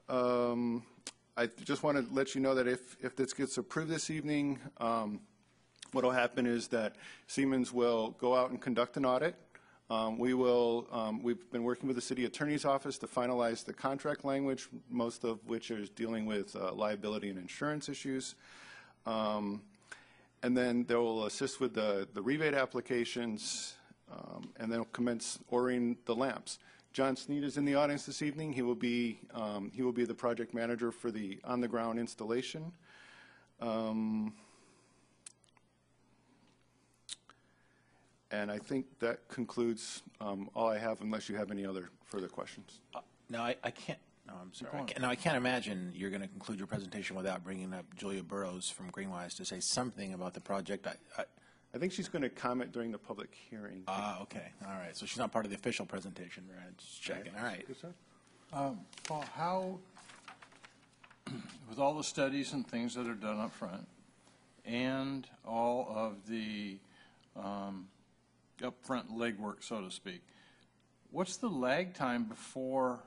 J: I just want to let you know that if this gets approved this evening, what will happen is that Siemens will go out and conduct an audit. We've been working with the city attorney's office to finalize the contract language, most of which is dealing with liability and insurance issues. And then they will assist with the rebate applications, and they'll commence ordering the lamps. John Sneed is in the audience this evening. He will be the project manager for the on-the-ground installation. And I think that concludes all I have, unless you have any other further questions.
D: No, I can't. No, I'm sorry. I can't imagine you're going to conclude your presentation without bringing up Julia Burrows from Greenwise to say something about the project.
J: I think she's going to comment during the public hearing.
D: Okay. All right. So she's not part of the official presentation, right? Just checking. All right.
J: Yes, sir.
C: Paul, how, with all the studies and things that are done up front and all of the upfront legwork, so to speak, what's the lag time before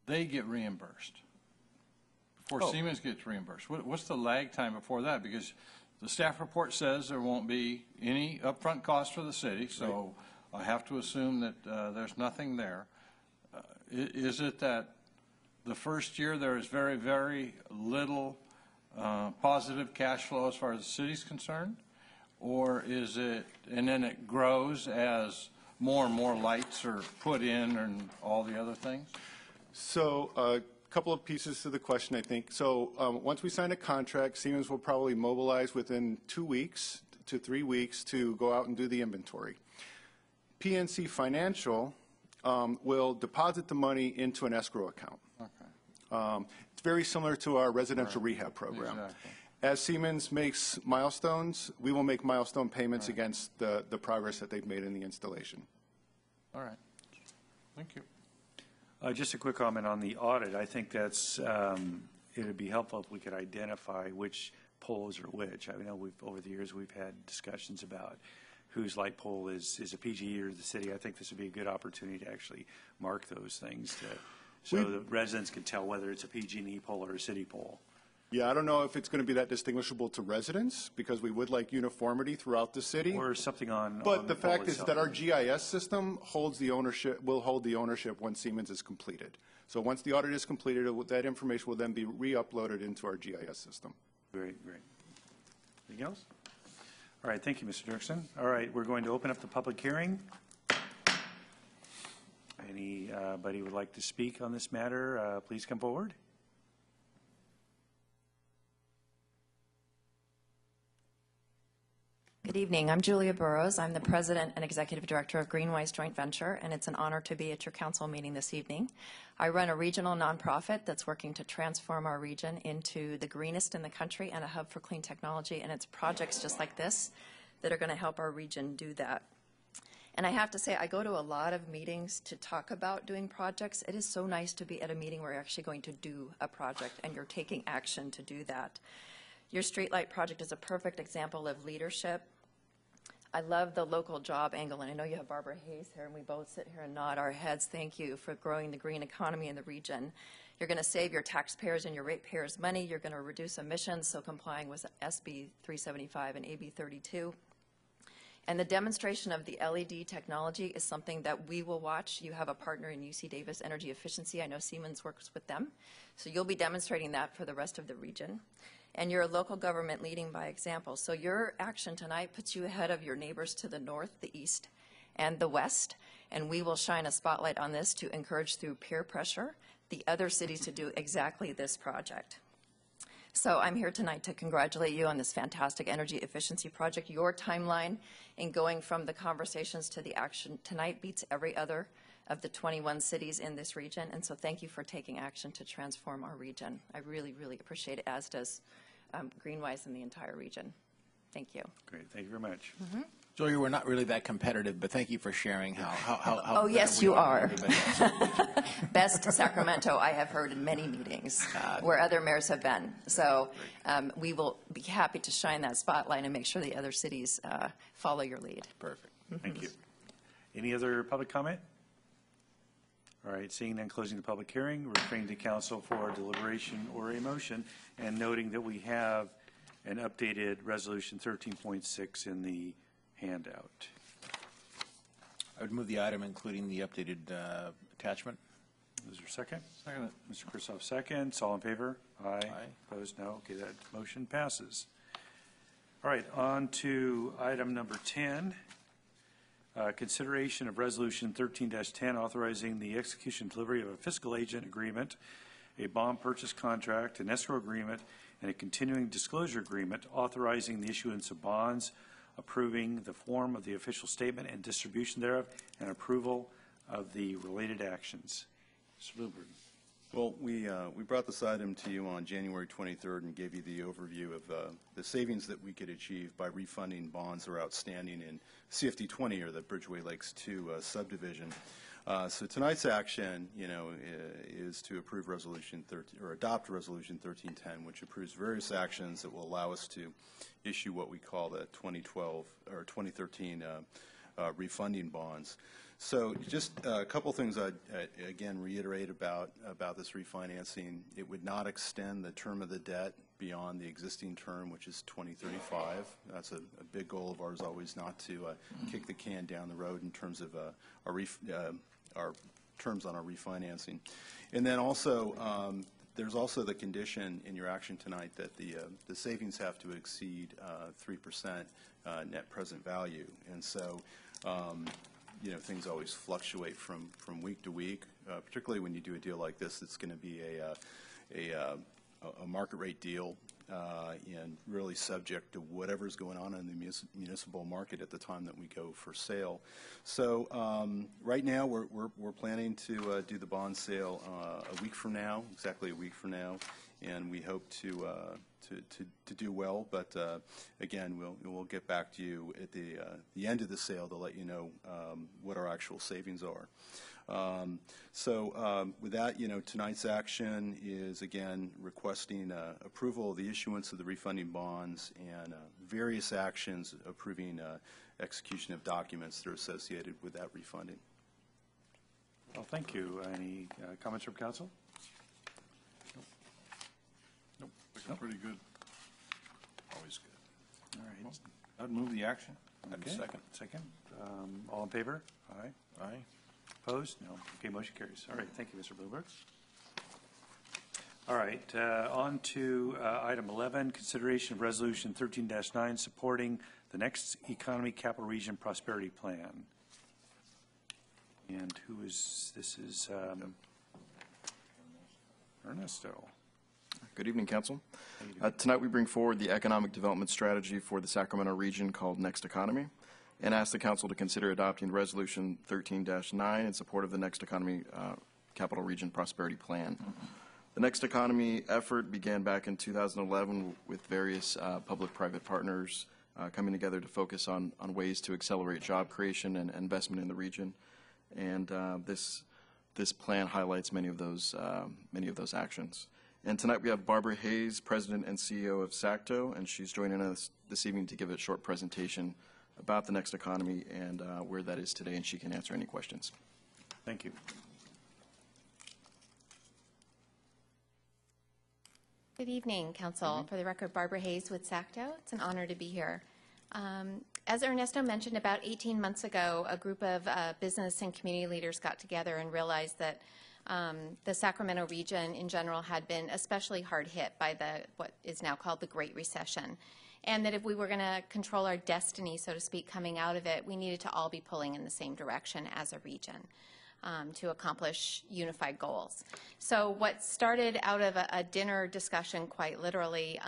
C: they get reimbursed? Before Siemens gets reimbursed? What's the lag time before that? Because the staff report says there won't be any upfront cost for the city, so I have to assume that there's nothing there. Is it that the first year there is very, very little positive cash flow as far as the city's concerned? Or is it, and then it grows as more and more lights are put in and all the other things?
J: So a couple of pieces to the question, I think. So once we sign a contract, Siemens will probably mobilize within 2 weeks to 3 weeks to go out and do the inventory. PNC Financial will deposit the money into an escrow account. Okay. It's very similar to our residential rehab program.
C: Exactly.
J: As Siemens makes milestones, we will make milestone payments against the progress that they've made in the installation.
C: All right. Thank you.
A: Just a quick comment on the audit. I think that's it would be helpful if we could identify which poles are which. I know over the years we've had discussions about whose light pole is a PG&E or the city, I think this would be a good opportunity to actually mark those things so the residents can tell whether it's a PG&E pole or a city pole.
J: Yeah, I don't know if it's going to be that distinguishable to residents, because we would like uniformity throughout the city.
A: Or something on
J: But the
A: pole
J: fact is
A: itself.
J: that our GIS system holds the ownership, will hold the ownership once Siemens is completed. So once the audit is completed, that information will then be re-uploaded into our GIS system.
A: Great. Anything else? All right, thank you, Mr. Dirksen. All right, we're going to open up the public hearing. Anybody would like to speak on this matter, please come forward.
L: Good evening. I'm Julia Burrows. I'm the President and Executive Director of Greenwise Joint Venture, and it's an honor to be at your council meeting this evening. I run a regional nonprofit that's working to transform our region into the greenest in the country and a hub for clean technology, and it's projects just like this that are going to help our region do that. And I have to say, I go to a lot of meetings to talk about doing projects. It is so nice to be at a meeting where you're actually going to do a project and you're taking action to do that. Your streetlight project is a perfect example of leadership. I love the local job angle, and I know you have Barbara Hayes here, and we both sit here and nod our heads. Thank you for growing the green economy in the region. You're going to save your taxpayers and your ratepayers money. You're going to reduce emissions, so complying with SB 375 and AB 32. And the demonstration of the LED technology is something that we will watch. You have a partner in UC Davis Energy Efficiency. I know Siemens works with them. So you'll be demonstrating that for the rest of the region. And you're a local government leading by example. So your action tonight puts you ahead of your neighbors to the north, the east, and the west. And we will shine a spotlight on this to encourage through peer pressure the other cities to do exactly this project. So I'm here tonight to congratulate you on this fantastic energy efficiency project. Your timeline in going from the conversations to the action tonight beats every other of the 21 cities in this region. And so thank you for taking action to transform our region. I really, really appreciate it, as does Greenwise and the entire region. Thank you.
A: Great, thank you very much.
D: Julia, we're not really that competitive, but thank you for sharing how
L: Oh, yes, you are.
D: Everybody else.
L: Best Sacramento I have heard in many meetings where other mayors have been. So we will be happy to shine that spotlight and make sure the other cities follow your lead.
D: Perfect.
A: Thank you. Any other public comment? All right, seeing none, closing the public hearing, referring to council for deliberation or a motion, and noting that we have an updated resolution 13.6 in the handout.
D: I would move the item, including the updated attachment.
A: Is there a second?
C: Second.
A: Mr. Kristoff seconds. All in favor? Aye.
D: Aye.
A: Opposed? No. Okay, that motion passes. All right, on to item number 10. Consideration of Resolution 13-10 authorizing the execution and delivery of a fiscal agent agreement, a bond purchase contract, an escrow agreement, and a continuing disclosure agreement authorizing the issuance of bonds, approving the form of the official statement and distribution thereof, and approval of the related actions. Mr. Bluebird.
J: Well, we brought this item to you on January 23rd and gave you the overview of the savings that we could achieve by refunding bonds that are outstanding in CFD 20, or the Bridgeway Lakes 2 subdivision. So tonight's action, is to approve Resolution 13, or adopt Resolution 1310, which approves various actions that will allow us to issue what we call the 2012 or 2013 refunding bonds. So just a couple things I'd again reiterate about this refinancing. It would not extend the term of the debt beyond the existing term, which is 2035. That's a big goal of ours, always not to kick the can down the road in terms of our terms on our refinancing. And then also, there's also the condition in your action tonight that the savings have to exceed 3% net present value. And so, things always fluctuate from week to week, particularly when you do a deal like this. It's going to be a market rate deal and really subject to whatever's going on in the municipal market at the time that we go for sale. So right now we're planning to do the bond sale a week from now, exactly a week from now, and we hope to do well. But again, we'll get back to you at the end of the sale to let you know what our actual savings are. With that, tonight's action is, again, requesting approval of the issuance of the refunding bonds and various actions approving execution of documents that are associated with that refunding.
A: Well, thank you. Any comments from council?
C: Nope. Looking pretty good. Always good.
A: All right.
C: I'd move the action.
A: Okay.
C: Second.
A: Second. All in favor? Aye.
C: Aye.
A: Opposed? No. Okay, motion carries. All right, thank you, Mr. Bloomberg. All right, on to item 11, consideration of resolution 13-9 supporting the next economy capital region prosperity plan. And who is, this is Ernesto.
M: Good evening, Council. Tonight we bring forward the economic development strategy for the Sacramento region called Next Economy, and ask the Council to consider adopting Resolution 13-9 in support of the Next Economy Capital Region Prosperity Plan. The Next Economy effort began back in 2011 with various public-private partners coming together to focus on ways to accelerate job creation and investment in the region. And this plan highlights many of those actions. And tonight we have Barbara Hayes, President and CEO of SACTO, and she's joining us this evening to give a short presentation about the Next Economy and where that is today, and she can answer any questions.
A: Thank you.
N: Good evening, Council. For the record, Barbara Hayes with SACTO. It's an honor to be here. As Ernesto mentioned, about 18 months ago, a group of business and community leaders got together and realized that the Sacramento region in general had been especially hard hit by what is now called the Great Recession, and that if we were going to control our destiny, so to speak, coming out of it, we needed to all be pulling in the same direction as a region to accomplish unified goals. So what started out of a dinner discussion, quite literally,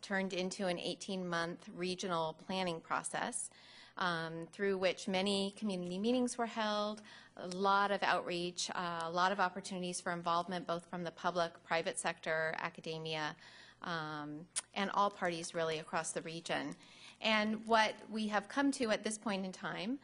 N: turned into an 18-month regional planning process through which many community meetings were held, a lot of outreach, a lot of opportunities for involvement both from the public, private sector, academia, and all parties really across the region. And what we have come to at this point in time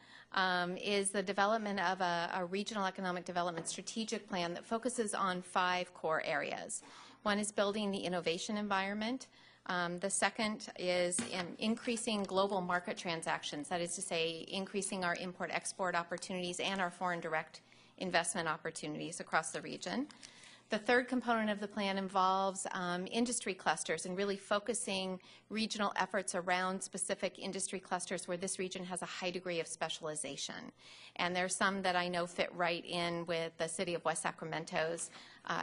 N: is the development of a regional economic development strategic plan that focuses on 5 core areas. One is building the innovation environment. The second is increasing global market transactions, that is to say, increasing our import-export opportunities and our foreign direct investment opportunities across the region. The third component of the plan involves industry clusters and really focusing regional efforts around specific industry clusters where this region has a high degree of specialization. And there's some that I know fit right in with the City of West Sacramento's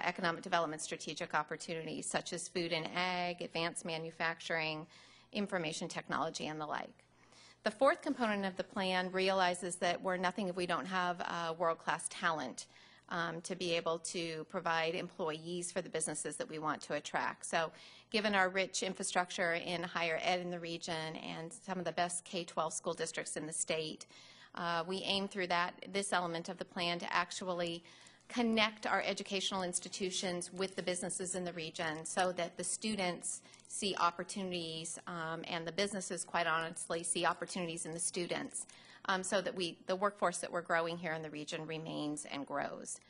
N: economic development strategic opportunities, such as food and ag, advanced manufacturing, information technology, and the like. The fourth component of the plan realizes that we're nothing if we don't have world-class talent to be able to provide employees for the businesses that we want to attract. So given our rich infrastructure in higher ed in the region and some of the best K-12 school districts in the state, we aim through this element of the plan to actually connect our educational institutions with the businesses in the region so that the students see opportunities and the businesses, quite honestly, see opportunities in the students. So that the workforce that we're growing here in the region remains and grows.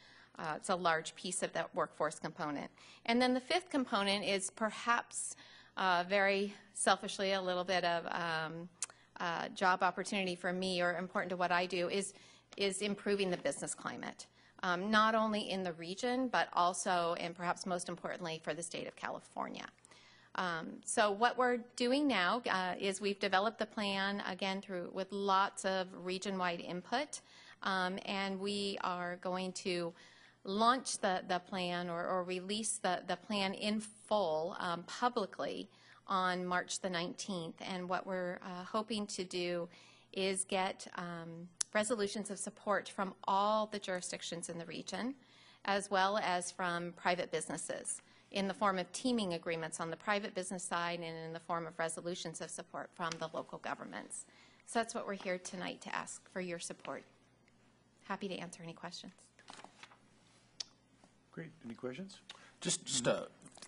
N: It's a large piece of that workforce component. And then the fifth component is perhaps very selfishly a little bit of job opportunity for me, or important to what I do, is improving the business climate, not only in the region, but also, and perhaps most importantly, for the state of California. So what we're doing now is we've developed the plan, again, with lots of region-wide input, and we are going to launch the plan or release the plan in full publicly on March the 19th. And what we're hoping to do is get resolutions of support from all the jurisdictions in the region, as well as from private businesses, in the form of teaming agreements on the private business side and in the form of resolutions of support from the local governments. So that's what we're here tonight to ask for your support. Happy to answer any questions.
A: Great. Any questions?
D: Just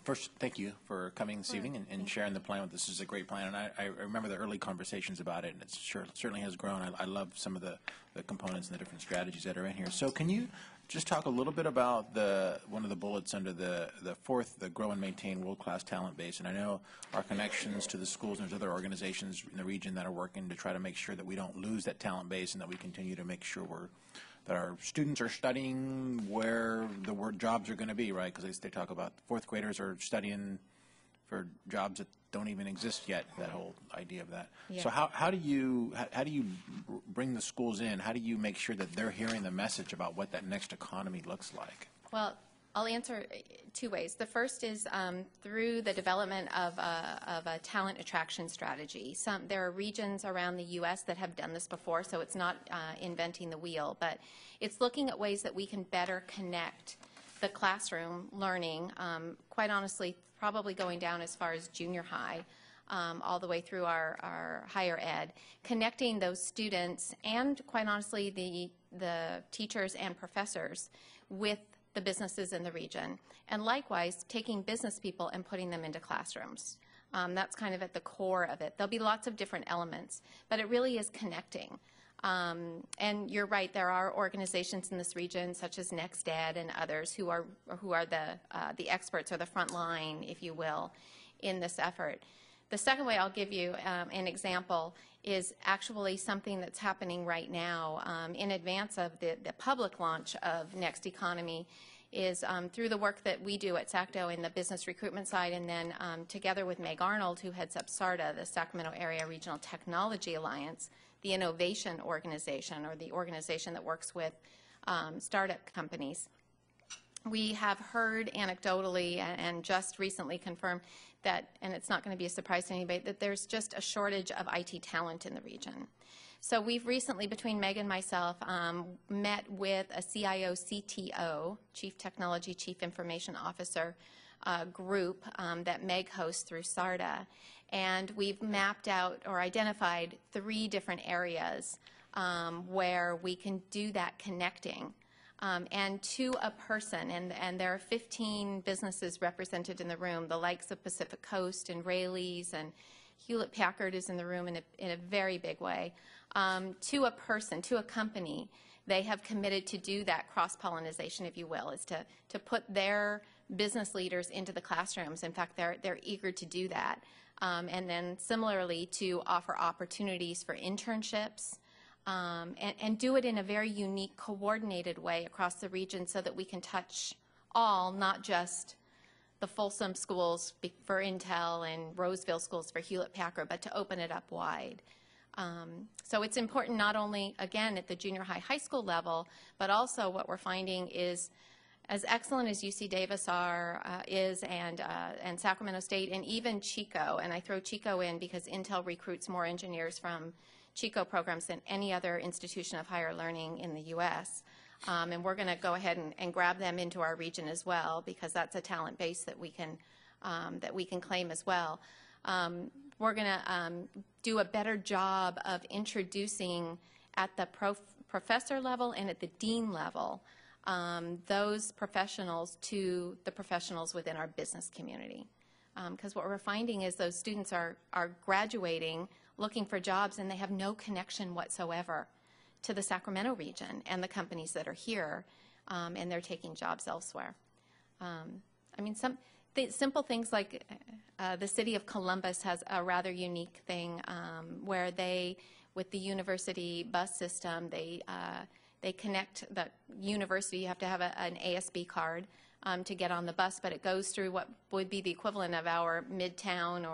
D: First, thank you for coming this evening and sharing the plan with us. This is a great plan, and I remember the early conversations about it, and it certainly has grown. I love some of the components and the different strategies that are in here. So can you just talk a little bit about one of the bullets under the fourth, the grow and maintain world-class talent base? And I know our connections to the schools and there's other organizations in the region that are working to try to make sure that we don't lose that talent base and that we continue to make sure that our students are studying where the jobs are going to be, right? Because they talk about fourth graders are studying for jobs that don't even exist yet, that whole idea of that. Yeah. So how do you bring the schools in? How do you make sure that they're hearing the message about what that next economy looks like?
N: Well, I'll answer two ways. The first is through the development of a talent attraction strategy. There are regions around the U.S. that have done this before, so it's not inventing the wheel, but it's looking at ways that we can better connect the classroom learning, quite honestly, probably going down as far as junior high, all the way through our higher ed, connecting those students and, quite honestly, the teachers and professors with the businesses in the region, and likewise taking business people and putting them into classrooms. That's kind of at the core of it. There'll be lots of different elements, but it really is connecting. And you're right, there are organizations in this region such as NextEd and others who are the experts or the front line, if you will, in this effort. The second way I'll give you an example is actually something that's happening right now in advance of the public launch of Next Economy is through the work that we do at SACTO in the business recruitment side, and then together with Meg Arnold, who heads up SARTA, the Sacramento Area Regional Technology Alliance, the innovation organization, or the organization that works with startup companies. We have heard anecdotally and just recently confirmed that, and it's not going to be a surprise to anybody, that there's just a shortage of IT talent in the region. So we've recently, between Meg and myself, met with a CIO, CTO, Chief Technology, Chief Information Officer group that Meg hosts through SARTA. And we've mapped out or identified 3 different areas where we can do that connecting. And to a person, and there are 15 businesses represented in the room, the likes of Pacific Coast and Raley's, and Hewlett-Packard is in the room in a very big way. To a person, to a company, they have committed to do that cross-pollination, if you will, is to put their business leaders into the classrooms. In fact, they're eager to do that. And then similarly to offer opportunities for internships, and do it in a very unique, coordinated way across the region so that we can touch all, not just the Folsom schools for Intel and Roseville schools for Hewlett-Packard, but to open it up wide. So it's important not only, again, at the junior high school level, but also what we're finding is as excellent as UC Davis is and Sacramento State and even Chico, and I throw Chico in because Intel recruits more engineers from Chico programs than any other institution of higher learning in the U.S. And we're going to go ahead and grab them into our region as well because that's a talent base that we can claim as well. We're going to do a better job of introducing at the professor level and at the dean level those professionals to the professionals within our business community. Because what we're finding is those students are graduating looking for jobs and they have no connection whatsoever to the Sacramento region and the companies that are here, and they're taking jobs elsewhere. I mean, simple things like the city of Columbus has a rather unique thing where they, with the university bus system, they connect the university. You have to have an ASB card to get on the bus, but it goes through what would be the equivalent of our Midtown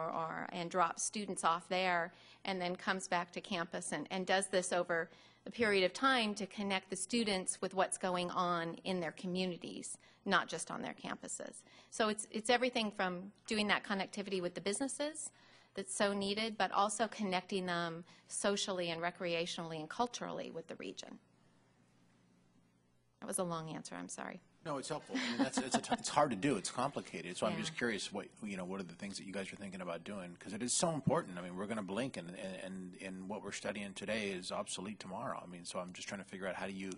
N: and drops students off there and then comes back to campus and does this over a period of time to connect the students with what's going on in their communities, not just on their campuses. So it's everything from doing that connectivity with the businesses that's so needed, but also connecting them socially and recreationally and culturally with the region. That was a long answer, I'm sorry.
D: No, it's helpful. I mean, it's hard to do. It's complicated. So yeah. I'm just curious what are the things that you guys are thinking about doing? Because it is so important. I mean, we're going to blink, and what we're studying today is obsolete tomorrow. I mean, so I'm just trying to figure out how do you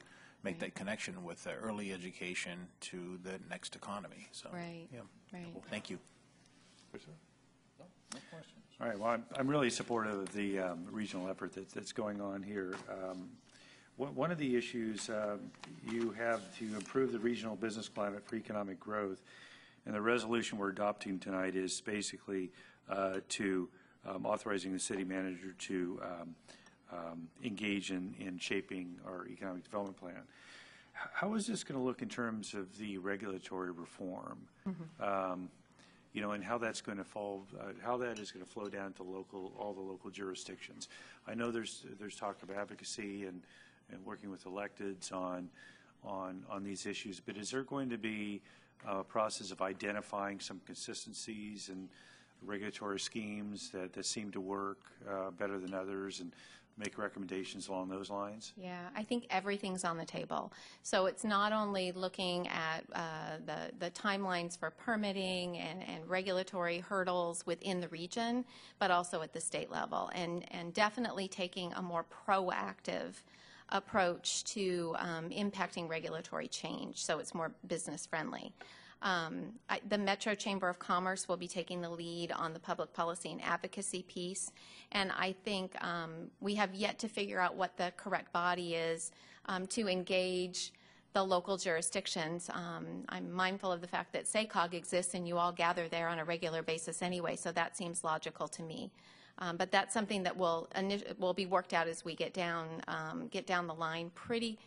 D: make that connection with the early education to the next economy. So,
N: right.
D: Yeah.
N: Right.
D: Thank you.
C: No questions.
A: All right, well, I'm really supportive of the regional effort that's going on here. One of the issues you have to improve the regional business climate for economic growth, and the resolution we're adopting tonight is basically to authorizing the city manager to engage in shaping our economic development plan. How is this going to look in terms of the regulatory reform? You know, and how that's going to fall, how that is going to flow down to all the local jurisdictions. I know there's talk of advocacy and working with electeds on these issues, but is there going to be a process of identifying some consistencies and regulatory schemes that seem to work better than others, and make recommendations along those lines?
N: Yeah, I think everything's on the table. So it's not only looking at the timelines for permitting and regulatory hurdles within the region, but also at the state level, and definitely taking a more proactive approach to impacting regulatory change, so it's more business friendly. The Metro Chamber of Commerce will be taking the lead on the public policy and advocacy piece, and I think we have yet to figure out what the correct body is to engage the local jurisdictions. I'm mindful of the fact that SACOG exists and you all gather there on a regular basis anyway, so that seems logical to me. But that's something that will be worked out as we get down the line pretty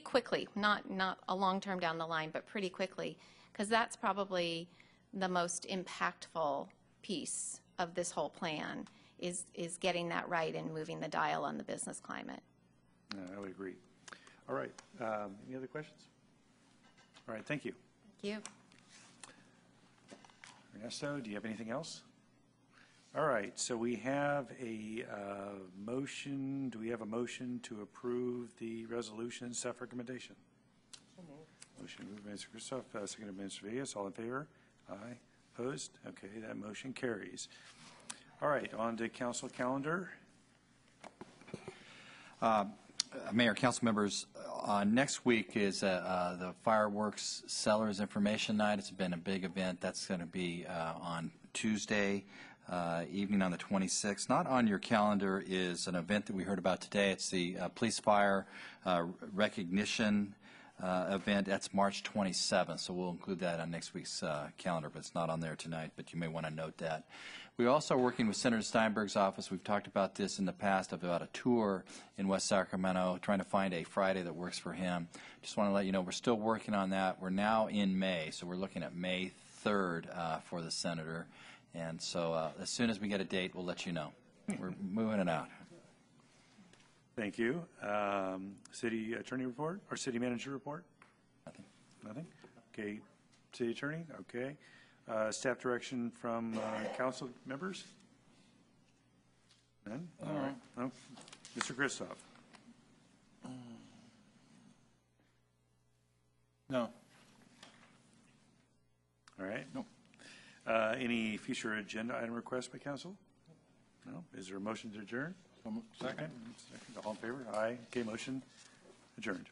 N: quickly, not a long term down the line, but pretty quickly, because that's probably the most impactful piece of this whole plan is getting that right and moving the dial on the business climate.
A: I would agree. All right. Any other questions? All right. Thank you.
N: Thank you.
A: Ernesto, do you have anything else? All right. So we have a motion. Do we have a motion to approve the resolution staff recommendation? Motion moved by Mr. Christoph, seconded by Mr. Vegas. All in favor? Aye. Opposed? Okay, that motion carries. All right, on to council calendar.
G: Mayor, council members, next week is the fireworks sellers information night. It's been a big event. That's going to be on Tuesday evening on the 26th. Not on your calendar is an event that we heard about today. It's the police fire recognition event. That's March 27th, so we'll include that on next week's calendar, but it's not on there tonight, but you may want to note that. We're also working with Senator Steinberg's office. We've talked about this in the past about a tour in West Sacramento, trying to find a Friday that works for him. Just want to let you know we're still working on that. We're now in May, so we're looking at May 3rd for the senator. And so as soon as we get a date, we'll let you know. We're moving it out.
A: Thank you. City attorney report or city manager report?
G: Nothing.
A: Nothing? Okay. City attorney? Okay. Staff direction from council members? None? All right. No. Mr. Christoph?
C: No.
A: All right.
C: Nope.
A: Any future agenda item requests by council? No. Is there a motion to adjourn?
C: Second.
A: Second. All in favor? Aye. Okay, motion adjourned.